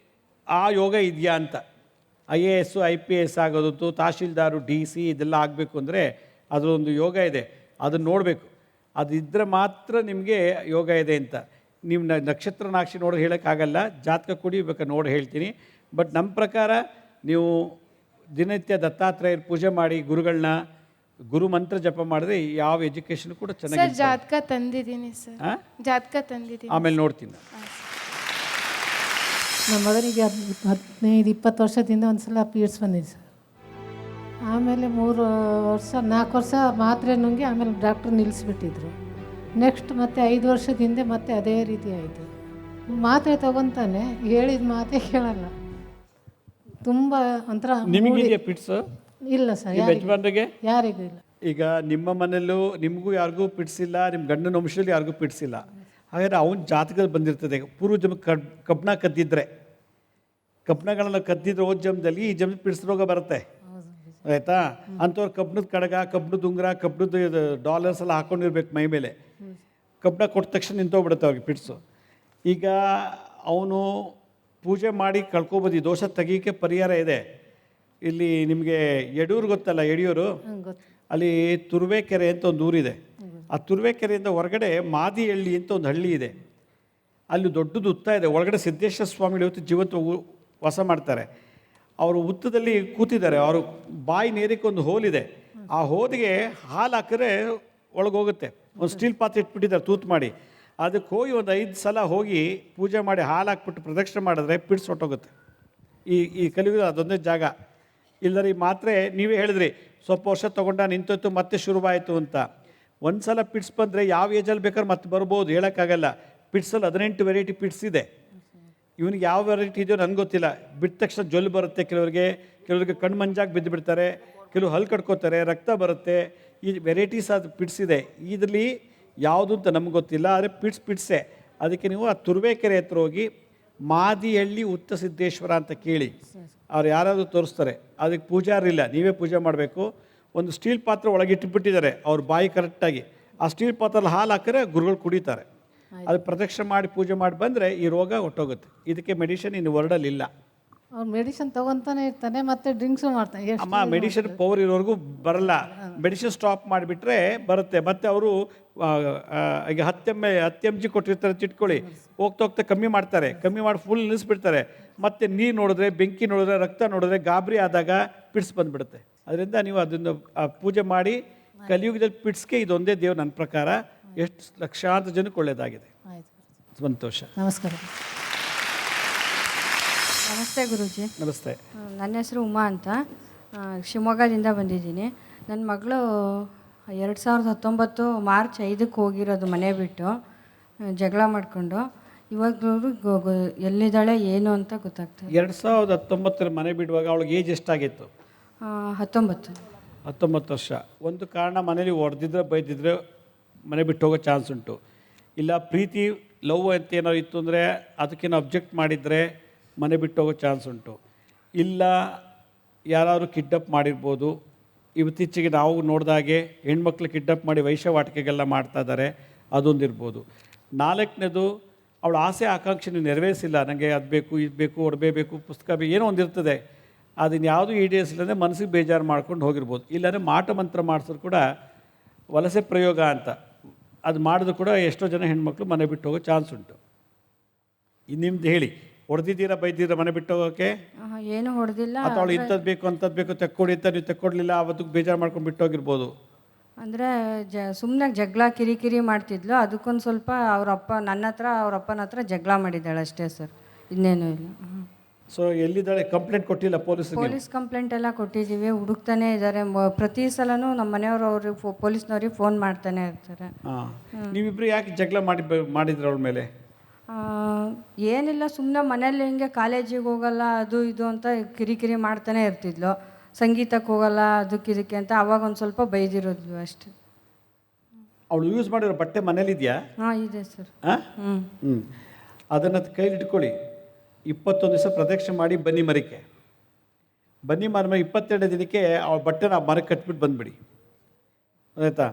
ಆ ಯೋಗ ಇದೆಯಾ ಅಂತ. IAS IPS ಆಗೋದು, ತಹಶೀಲ್ದಾರು DC ಇದೆಲ್ಲ ಆಗಬೇಕು ಅಂದರೆ ಅದರೊಂದು ಯೋಗ ಇದೆ, ಅದನ್ನು ನೋಡಬೇಕು. ಅದು ಇದ್ದರೆ ಮಾತ್ರ ನಿಮಗೆ ಯೋಗ ಇದೆ ಅಂತ. ನೀವು ನಕ್ಷತ್ರ ನಾಕ್ಷಿ ನೋಡಿ ಹೇಳೋಕ್ಕಾಗಲ್ಲ, ಜಾತಕ ಕೊಡಿ ಬೇಕಾದ್ರೆ ನೋಡಿ ಹೇಳ್ತೀನಿ. ಬಟ್ ನಮ್ಮ ಪ್ರಕಾರ ನೀವು ದಿನನಿತ್ಯ ದತ್ತಾತ್ರೇಯರ ಪೂಜೆ ಮಾಡಿ, ಗುರುಗಳನ್ನ ಗುರು ಮಂತ್ರ ಜಪ ಮಾಡಿದ್ರೆ ಯಾವ ಎಜುಕೇಷನ್ ಕೂಡ ಚೆನ್ನಾಗಿ. ಸರ್ ಜಾತಕ ತಂದಿದ್ದೀನಿ ಸರ್, ಜಾತಕ ತಂದಿದ್ದೀನಿ. ಆಮೇಲೆ ನೋಡ್ತೀನಿ. ನಮ್ಮ ಮಗನಿಗೆ 15-20 ವರ್ಷದಿಂದ ಒಂದು ಸಲ ಪೀರಿಯಡ್ಸ್ ಬಂದಿದೆ ಸರ್. ಆಮೇಲೆ 4 ವರ್ಷ ಮಾತ್ರೆ ನುಂಗಿ ಆಮೇಲೆ ಡಾಕ್ಟ್ರು ನಿಲ್ಲಿಸ್ಬಿಟ್ಟಿದ್ರು. ನೆಕ್ಸ್ಟ್ ಮತ್ತೆ 5 ವರ್ಷದ ಹಿಂದೆ ಮತ್ತೆ ಅದೇ ರೀತಿ ಆಯಿತು. ಮಾತ್ರೆ ತಗೊತಾನೆ, ಹೇಳಿದ ಮಾತೇ ಕೇಳಲ್ಲ. ತುಂಬ ಒಂಥರ. ನಿಮಗಿದೆಯಾ ಪಿಟ್ಸು? ಇಲ್ಲ ಸರ್, ಯಜಮಾನ್ರಿಗೆ ಯಾರಿಗೂ ಇಲ್ಲ. ಈಗ ನಿಮ್ಮ ಮನೆಯಲ್ಲೂ ನಿಮಗೂ ಯಾರಿಗೂ ಪಿಟ್ಸಿಲ್ಲ, ನಿಮ್ಮ ಗಂಡನ ವಂಶದಲ್ಲಿ ಯಾರಿಗೂ ಪಿಟ್ಸಿಲ್ಲ. ಹಾಗಾದರೆ ಅವನ ಜಾತಕ ಬಂದಿರ್ತದೆ. ಪೂರ್ವ ಜನ್ಮ ಕಬ್ಬಣ ಕದ್ದಿದ್ರೆ, ಕಬ್ಬಣಗಳೆಲ್ಲ ಕದ್ದಿದ್ರೆ ಹೋದ ಜನ್ಮದಲ್ಲಿ ಈ ಜನ್ಮ ಪಿಟ್ಸ್ ರೋಗ ಬರುತ್ತೆ, ಆಯಿತಾ? ಅಂಥವ್ರು ಕಬ್ಬಣದ ಕಡಗ, ಕಬ್ಬಣದ ಉಂಗುರ, ಕಬ್ಬಣದ ಡಾಲರ್ಸ್ ಎಲ್ಲ ಹಾಕ್ಕೊಂಡಿರ್ಬೇಕು ಮೈ ಮೇಲೆ. ಕಬ್ಬಣ ಕೊಟ್ಟ ತಕ್ಷಣ ನಿಂತೋಗ್ಬಿಡುತ್ತೆ ಅವ್ರಿಗೆ ಪಿಟ್ಸು. ಈಗ ಅವನು ಪೂಜೆ ಮಾಡಿ ಕಳ್ಕೊಬೋದು. ಈ ದೋಷ ತೆಗೀಕೆ ಪರಿಹಾರ ಇದೆ. ಇಲ್ಲಿ ನಿಮಗೆ ಯಡಿಯೂರು ಗೊತ್ತಲ್ಲ, ಯಡಿಯೂರು ಅಲ್ಲಿ ತುರುವೇಕೆರೆ ಅಂತ ಒಂದು ಊರಿದೆ. ಆ ತುರುವೇಕೆರೆಯಿಂದ ಹೊರಗಡೆ ಮಾದಿಹಳ್ಳಿ ಅಂತ ಒಂದು ಹಳ್ಳಿ ಇದೆ. ಅಲ್ಲಿ ದೊಡ್ಡದು ಹುತ್ತ ಇದೆ. ಒಳಗಡೆ ಸಿದ್ದೇಶ್ವರ ಸ್ವಾಮಿಗಳು ಇವತ್ತು ಜೀವಂತ ವಾಸ ಮಾಡ್ತಾರೆ. ಅವರು ಹುತ್ತದಲ್ಲಿ ಕೂತಿದ್ದಾರೆ. ಅವರು ಬಾಯಿ ನೇರಕ್ಕೆ ಒಂದು ಹೋಲಿದೆ. ಆ ಹೋದಿಗೆ ಹಾಲು ಹಾಕಿದ್ರೆ ಒಳಗೋಗುತ್ತೆ. ಒಂದು ಸ್ಟೀಲ್ ಪಾತ್ರೆ ಇಟ್ಬಿಟ್ಟಿದ್ದಾರೆ ತೂತು ಮಾಡಿ. ಅದಕ್ಕೆ ಹೋಗಿ ಒಂದು 5 ಸಲ ಹೋಗಿ ಪೂಜೆ ಮಾಡಿ ಹಾಲು ಹಾಕ್ಬಿಟ್ಟು ಪ್ರದಕ್ಷಿಣೆ ಮಾಡಿದ್ರೆ ಪಿಡ್ಸ್ ಹೊಟ್ಟೋಗುತ್ತೆ. ಈ ಕಲಿಯುಗ ಅದೊಂದೇ ಜಾಗ. ಇಲ್ಲದ್ರೆ ಈ ಮಾತ್ರೆ ನೀವೇ ಹೇಳಿದ್ರಿ ಸ್ವಲ್ಪ ವರ್ಷ ತೊಗೊಂಡ ನಿಂತೋಯ್ತು ಮತ್ತೆ ಶುರುವಾಯಿತು ಅಂತ. ಒಂದು ಸಲ ಪಿಟ್ಸ್ ಬಂದರೆ ಯಾವ ಏಜಲ್ಲಿ ಬೇಕಾದ್ರೆ ಮತ್ತೆ ಬರ್ಬೋದು, ಹೇಳೋಕ್ಕಾಗಲ್ಲ. ಪಿಟ್ಸಲ್ಲಿ 18 ವೆರೈಟಿ ಪಿಟ್ಸ್ ಇದೆ. ಇವನಿಗೆ ಯಾವ ವೆರೈಟಿ ಇದೆಯೋ ನನಗೆ ಗೊತ್ತಿಲ್ಲ. ಬಿಟ್ಟ ತಕ್ಷಣ ಜೊಲ್ಲು ಬರುತ್ತೆ ಕೆಲವರಿಗೆ ಕಣ್ಣು ಮಂಜಾಗಿ ಬಿದ್ದು ಬಿಡ್ತಾರೆ, ಕೆಲವು ಹಲ್ಲು ಕಡ್ಕೋತಾರೆ, ರಕ್ತ ಬರುತ್ತೆ. ಈ ವೆರೈಟೀಸ್ ಅದು ಪಿಟ್ಸ್ ಇದೆ. ಇದರಲ್ಲಿ ಯಾವುದು ಅಂತ ನಮ್ಗೆ ಗೊತ್ತಿಲ್ಲ, ಆದರೆ ಪಿಟ್ಸೇ. ಅದಕ್ಕೆ ನೀವು ಆ ತುರುವೇಕೆರೆ ಹತ್ರ ಹೋಗಿ ಮಾದಿಹಳ್ಳಿ ಉತ್ತ ಸಿದ್ದೇಶ್ವರ ಅಂತ ಕೇಳಿ, ಅವ್ರು ಯಾರಾದರೂ ತೋರಿಸ್ತಾರೆ. ಅದಕ್ಕೆ ಪೂಜಾರಿಲ್ಲ, ನೀವೇ ಪೂಜೆ ಮಾಡಬೇಕು. ಒಂದು ಸ್ಟೀಲ್ ಪಾತ್ರೆ ಒಳಗೆ ಇಟ್ಟುಬಿಟ್ಟಿದ್ದಾರೆ ಅವ್ರ ಬಾಯಿ ಕರೆಕ್ಟಾಗಿ. ಆ ಸ್ಟೀಲ್ ಪಾತ್ರೆಯಲ್ಲಿ ಹಾಲು ಹಾಕಿದ್ರೆ ಗುರುಗಳು ಕುಡಿತಾರೆ. ಅದು ಪ್ರದಕ್ಷಿಣೆ ಮಾಡಿ ಪೂಜೆ ಮಾಡಿ ಬಂದರೆ ಈ ರೋಗ ಹೊಟ್ಟೋಗುತ್ತೆ. ಇದಕ್ಕೆ ಮೆಡಿಷನ್ ಇನ್ನು ವರ್ಡಲ್ಲಿ ಇಲ್ಲ. ಅವ್ರು ಮೆಡಿಸಿನ್ ತೊಗೊತಾನೆ ಇರ್ತಾನೆ, ಮತ್ತೆ ಡ್ರಿಂಕ್ಸು ಮಾಡ್ತಾನೆ. ಅಮ್ಮ ಮೆಡಿಷನ್ ಪವರ್ ಇರೋವರೆಗೂ ಬರಲ್ಲ. ಮೆಡಿಸಿನ್ ಸ್ಟಾಪ್ ಮಾಡಿಬಿಟ್ರೆ ಬರುತ್ತೆ. ಮತ್ತು ಅವರು ಈಗ 10 mg ಕೊಟ್ಟಿರ್ತಾರೆ ತಿಟ್ಕೊಳ್ಳಿ, ಹೋಗ್ತಾ ಕಮ್ಮಿ ಮಾಡ್ತಾರೆ. ಕಮ್ಮಿ ಮಾಡಿ ಫುಲ್ ನಿಲ್ಲಿಸ್ಬಿಡ್ತಾರೆ. ಮತ್ತು ನೀರು ನೋಡಿದ್ರೆ, ಬೆಂಕಿ ನೋಡಿದ್ರೆ, ರಕ್ತ ನೋಡಿದ್ರೆ ಗಾಬರಿ ಆದಾಗ ಪಿಟ್ಸ್ ಬಂದುಬಿಡುತ್ತೆ. ಅದರಿಂದ ನೀವು ಅದನ್ನು ಪೂಜೆ ಮಾಡಿ. ಕಲಿಯುಗದಲ್ಲಿ ಪಿಟ್ಸ್ಗೆ ಇದೊಂದೇ ದೇವ್ರು ನನ್ನ ಪ್ರಕಾರ. ಎಷ್ಟು ಲಕ್ಷಾಂತರ ಜನಕ್ಕೆ ಒಳ್ಳೆಯದಾಗಿದೆ. ಸಂತೋಷ. ನಮಸ್ಕಾರ. ನಮಸ್ತೆ ಗುರೂಜಿ. ನಮಸ್ತೆ. ನನ್ನ ಹೆಸರು ಉಮಾ ಅಂತ, ಶಿವಮೊಗ್ಗದಿಂದ ಬಂದಿದ್ದೀನಿ. ನನ್ನ ಮಗಳು 2019 ಮಾರ್ಚ್ 5ಕ್ಕೆ ಹೋಗಿರೋದು ಮನೆ ಬಿಟ್ಟು, ಜಗಳ ಮಾಡಿಕೊಂಡು. ಇವಾಗಲೂ ಎಲ್ಲಿದ್ದಾಳೆ ಏನು ಅಂತ ಗೊತ್ತಾಗ್ತದೆ. 2019 ಮನೆ ಬಿಡುವಾಗ ಅವಳಿಗೆ ಏಜ್ ಎಷ್ಟಾಗಿತ್ತು? 19 ವರ್ಷ. ಒಂದು ಕಾರಣ ಮನೇಲಿ ಹೊಡೆದಿದ್ರೆ ಬೈದಿದ್ರೆ ಮನೆ ಬಿಟ್ಟು ಹೋಗೋ ಚಾನ್ಸ್ ಉಂಟು. ಇಲ್ಲ ಪ್ರೀತಿ ಲವ್ ಅಂತ ಏನಾದ್ರು ಇತ್ತು ಅಂದರೆ ಅದಕ್ಕೇನು ಅಬ್ಜೆಕ್ಟ್ ಮಾಡಿದರೆ ಮನೆ ಬಿಟ್ಟು ಹೋಗೋ ಚಾನ್ಸ್ ಉಂಟು. ಇಲ್ಲ ಯಾರಾದರೂ ಕಿಡ್ನಪ್ ಮಾಡಿರ್ಬೋದು. ಇತ್ತೀಚೆಗೆ ನಾವು ನೋಡಿದಾಗೆ ಹೆಣ್ಮಕ್ಳು ಕಿಡ್ನಪ್ ಮಾಡಿ ವೈಶ್ಯವಾಟಿಕೆಗೆಲ್ಲ ಮಾಡ್ತಾ ಇದ್ದಾರೆ, ಅದೊಂದಿರ್ಬೋದು. 4ನೇದು ಅವಳ ಆಸೆ ಆಕಾಂಕ್ಷೆ ನೀವು ನೆರವೇರಿಸಿಲ್ಲ. ನನಗೆ ಅದು ಬೇಕು, ಇದು ಬೇಕು, ಒಡವೆ ಬೇಕು, ಪುಸ್ತಕ ಬೇಕು, ಏನೋ ಒಂದಿರ್ತದೆ. ಅದನ್ನು ಯಾವುದೂ ಈಡೇರಿಸಿಲ್ಲಂದರೆ ಮನಸ್ಸಿಗೆ ಬೇಜಾರು ಮಾಡ್ಕೊಂಡು ಹೋಗಿರ್ಬೋದು. ಇಲ್ಲಾಂದರೆ ಮಾಟ ಮಂತ್ರ ಮಾಡಿಸೋರು ಕೂಡ ವಲಸೆ ಪ್ರಯೋಗ ಅಂತ ಅದು ಮಾಡಿದ್ರು ಕೂಡ ಎಷ್ಟೋ ಜನ ಹೆಣ್ಮಕ್ಳು ಮನೆ ಬಿಟ್ಟು ಹೋಗೋ ಚಾನ್ಸ್ ಉಂಟು. ನಿಮ್ದು ಹೇಳಿ, ಹೊಡೆದಿದ್ದೀರಾ ಬೈದಿದ್ದೀರಾ ಮನೆ ಬಿಟ್ಟು ಹೋಗೋಕ್ಕೆ? ಏನು ಹೊಡೆದಿಲ್ಲ. ಅಥವಾ ಅವಳು ಇಂಥದ್ದು ಬೇಕು ಅಂಥದ್ದು ಬೇಕು ತೆಕ್ಕೊಡಿ ಅಂತ ನೀವು ತೆಕ್ಕೊಡ್ಲಿಲ್ಲ, ಅವತ್ತು ಬೇಜಾರು ಮಾಡ್ಕೊಂಡು ಬಿಟ್ಟು ಹೋಗಿರ್ಬೋದು. ಅಂದರೆ ಸುಮ್ಮನೆ ಜಗಳ ಕಿರಿಕಿರಿ ಮಾಡ್ತಿದ್ಲು. ಅದಕ್ಕೊಂದು ಸ್ವಲ್ಪ ನನ್ನ ಹತ್ರ ಅವ್ರ ಅಪ್ಪನ ಹತ್ರ ಜಗಳ ಮಾಡಿದ್ದಾಳೆ ಅಷ್ಟೇ ಸರ್, ಇನ್ನೇನೂ ಇಲ್ಲ. ಸೊ ಎಲ್ಲಿದ್ದಾಳೆ? ಕಂಪ್ಲೇಂಟ್ ಕೊಟ್ಟಿಲ್ಲ ಪೊಲೀಸ್ಗೆ? ಪೊಲೀಸ್ ಕಂಪ್ಲೇಂಟ್ ಎಲ್ಲ ಕೊಟ್ಟಿದ್ದೀವಿ, ಹುಡುಕ್ತಾನೆ ಇದ್ದಾರೆ. ಪ್ರತಿ ಸಲನೂ ನಮ್ಮ ಮನೆಯವರು ಅವ್ರಿಗೆ ಪೊಲೀಸ್ನವ್ರಿಗೆ ಫೋನ್ ಮಾಡ್ತಾನೆ ಇರ್ತಾರೆ. ಹಾಂ, ನೀವಿಬ್ಬರು ಯಾಕೆ ಜಗಳ ಮಾಡಿದ್ರು ಅವಳ ಮೇಲೆ? ಏನಿಲ್ಲ, ಸುಮ್ಮನೆ ಮನೇಲಿ ಹಿಂಗೆ ಕಾಲೇಜಿಗೆ ಹೋಗಲ್ಲ ಅದು ಇದು ಅಂತ ಕಿರಿಕಿರಿ ಮಾಡ್ತಾನೆ ಇರ್ತಿದ್ಲು. ಸಂಗೀತಕ್ಕೆ ಹೋಗಲ್ಲ ಅದಕ್ಕೆ ಅಂತ ಅವಾಗ ಒಂದು ಸ್ವಲ್ಪ ಬೈದಿರೋದ್ಲು ಅಷ್ಟೆ. ಅವಳು ಯೂಸ್ ಮಾಡಿರೋ ಬಟ್ಟೆ ಮನೇಲಿದೆಯಾ? ಹಾಂ, ಇದೆ ಸರ್. ಹ್ಞೂ, ಅದನ್ನು ಕೈಲಿ ಇಟ್ಕೊಳ್ಳಿ. 21 ದಿವಸ ಪ್ರದಕ್ಷಿಣೆ ಮಾಡಿ ಬನ್ನಿ ಮರಕ್ಕೆ. ಬನ್ನಿ ಮರ 22ನೇ ದಿನಕ್ಕೆ ಅವಳ ಬಟ್ಟೆನ ಆ ಮರಕ್ಕೆ ಕಟ್ಬಿಟ್ಟು ಬಂದುಬಿಡಿ. ಆಯಿತಾ?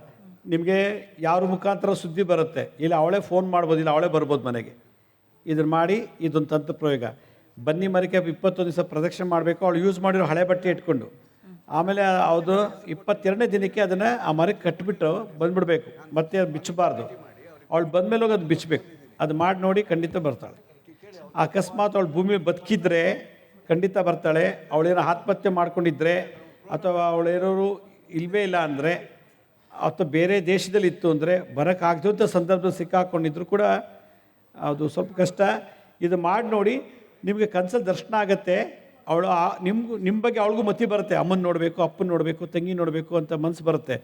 ನಿಮಗೆ ಯಾರ ಮುಖಾಂತರ ಸುದ್ದಿ ಬರುತ್ತೆ, ಇಲ್ಲ ಅವಳೇ ಫೋನ್ ಮಾಡ್ಬೋದು, ಇಲ್ಲ ಅವಳೇ ಬರ್ಬೋದು ಮನೆಗೆ. ಇದನ್ನು ಮಾಡಿ, ಇದೊಂದು ತಂತ್ರ ಪ್ರಯೋಗ. ಬನ್ನಿ ಮರಕ್ಕೆ 21 ದಿವಸ ಪ್ರದಕ್ಷಿಣೆ ಮಾಡಬೇಕು, ಅವಳು ಯೂಸ್ ಮಾಡಿರೋ ಹಳೆ ಬಟ್ಟೆ ಇಟ್ಕೊಂಡು. ಆಮೇಲೆ ಅದು 22ನೇ ದಿನಕ್ಕೆ ಅದನ್ನು ಆ ಮರಕ್ಕೆ ಕಟ್ಟಿಬಿಟ್ಟು ಬಂದುಬಿಡ್ಬೇಕು, ಮತ್ತೆ ಬಿಚ್ಚಬಾರ್ದು. ಅವಳು ಬಂದಮೇಲೆ ಹೋಗಿ ಅದು ಬಿಚ್ಚಬೇಕು. ಅದು ಮಾಡಿ ನೋಡಿ, ಖಂಡಿತ ಬರ್ತಾಳೆ. ಅಕಸ್ಮಾತ್ ಅವಳು ಭೂಮಿ ಬದುಕಿದ್ರೆ ಖಂಡಿತ ಬರ್ತಾಳೆ. ಅವಳೇನೋ ಆತ್ಮಹತ್ಯೆ ಮಾಡ್ಕೊಂಡಿದ್ರೆ ಅಥವಾ ಅವಳೇನೋರು ಇಲ್ಲವೇ ಇಲ್ಲ ಅಂದರೆ ಅಥವಾ ಬೇರೆ ದೇಶದಲ್ಲಿ ಇತ್ತು ಅಂದರೆ ಬರೋಕ್ಕಾಗ್ದಂಥ ಸಂದರ್ಭದಲ್ಲಿ ಸಿಕ್ಕಾಕೊಂಡಿದ್ರು ಕೂಡ ಅದು ಸ್ವಲ್ಪ ಕಷ್ಟ. ಇದು ಮಾಡಿ ನೋಡಿ, ನಿಮಗೆ ಕನಸಲ್ಲಿ ದರ್ಶನ ಆಗುತ್ತೆ. ಅವಳು ನಿಮ್ಮ ಬಗ್ಗೆ ಅವಳಿಗೂ ಮತಿ ಬರುತ್ತೆ. ಅಮ್ಮನ ನೋಡಬೇಕು, ಅಪ್ಪನ ನೋಡಬೇಕು, ತಂಗಿ ನೋಡಬೇಕು ಅಂತ ಮನಸ್ಸು ಬರುತ್ತೆ.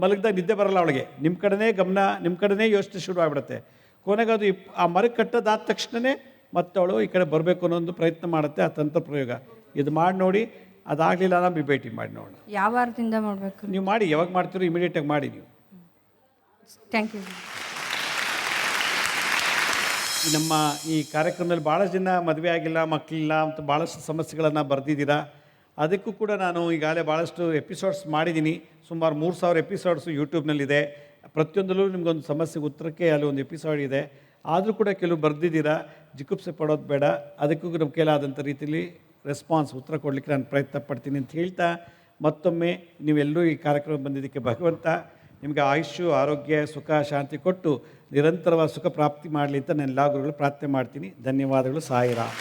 ಮಲಗಿದಾಗ ನಿದ್ದೆ ಬರಲ್ಲ ಅವಳಿಗೆ. ನಿಮ್ಮ ಕಡೆನೇ ಗಮನ, ನಿಮ್ಮ ಕಡೆನೇ ಯೋಚನೆ ಶುರು ಆಗಿಬಿಡುತ್ತೆ. ಕೊನೆಗೆ ಅದು ಆ ಮರಕ್ಕೆ ಕಟ್ಟೋದಾದ ತಕ್ಷಣವೇ ಮತ್ತೆ ಅವಳು ಈ ಕಡೆ ಬರಬೇಕು ಅನ್ನೋ ಒಂದು ಪ್ರಯತ್ನ ಮಾಡುತ್ತೆ. ಆ ತಂತ್ರ ಪ್ರಯೋಗ ಇದು ಮಾಡಿ ನೋಡಿ. ಅದಾಗಲಿಲ್ಲ ನಮಗೆ ಭೇಟಿ ಮಾಡಿ ನೋಡೋಣ. ಯಾವ ವಾರದಿಂದ ಮಾಡಬೇಕು? ನೀವು ಮಾಡಿ, ಯಾವಾಗ ಮಾಡ್ತೀರೋ ಇಮಿಡಿಯೇಟಾಗಿ ಮಾಡಿ ನೀವು. Thank you. ನಮ್ಮ ಈ ಕಾರ್ಯಕ್ರಮದಲ್ಲಿ ಭಾಳಷ್ಟು ಜನ ಮದುವೆ ಆಗಿಲ್ಲ, ಮಕ್ಕಳಿಲ್ಲ ಅಂತ ಭಾಳಷ್ಟು ಸಮಸ್ಯೆಗಳನ್ನು ಬರೆದಿದ್ದೀರಾ. ಅದಕ್ಕೂ ಕೂಡ ನಾನು ಈಗಾಗಲೇ ಭಾಳಷ್ಟು ಎಪಿಸೋಡ್ಸ್ ಮಾಡಿದ್ದೀನಿ. ಸುಮಾರು 3000 ಎಪಿಸೋಡ್ಸು ಯೂಟ್ಯೂಬ್ನಲ್ಲಿದೆ. ಪ್ರತಿಯೊಂದಲ್ಲೂ ನಿಮಗೊಂದು ಸಮಸ್ಯೆಗೆ ಉತ್ತರಕ್ಕೆ ಅಲ್ಲಿ ಒಂದು ಎಪಿಸೋಡ್ ಇದೆ. ಆದರೂ ಕೂಡ ಕೆಲವು ಬರೆದಿದ್ದೀರಾ, ಜಿಗುಪ್ಸೆ ಪಡೋದು ಬೇಡ. ಅದಕ್ಕೂ ನಮ್ಮ ಕೈಲಾದಂಥ ರೀತಿಯಲ್ಲಿ ಉತ್ತರ ಕೊಡಲಿಕ್ಕೆ ನಾನು ಪ್ರಯತ್ನ ಪಡ್ತೀನಿ ಅಂತ ಹೇಳ್ತಾ, ಮತ್ತೊಮ್ಮೆ ನೀವೆಲ್ಲರೂ ಈ ಕಾರ್ಯಕ್ರಮ ಬಂದಿದ್ದಕ್ಕೆ ಭಗವಂತ ನಿಮಗೆ ಆಯುಷ್ಯ, ಆರೋಗ್ಯ, ಸುಖ, ಶಾಂತಿ ಕೊಟ್ಟು ನಿರಂತರವಾದ ಸುಖ ಪ್ರಾಪ್ತಿ ಮಾಡಲಿ ಅಂತ ನಾನು ಎಲ್ಲ ಗುರುಗಳು ಪ್ರಾರ್ಥನೆ ಮಾಡ್ತೀನಿ. ಧನ್ಯವಾದಗಳು. ಸಾಯಿರಾಮ್.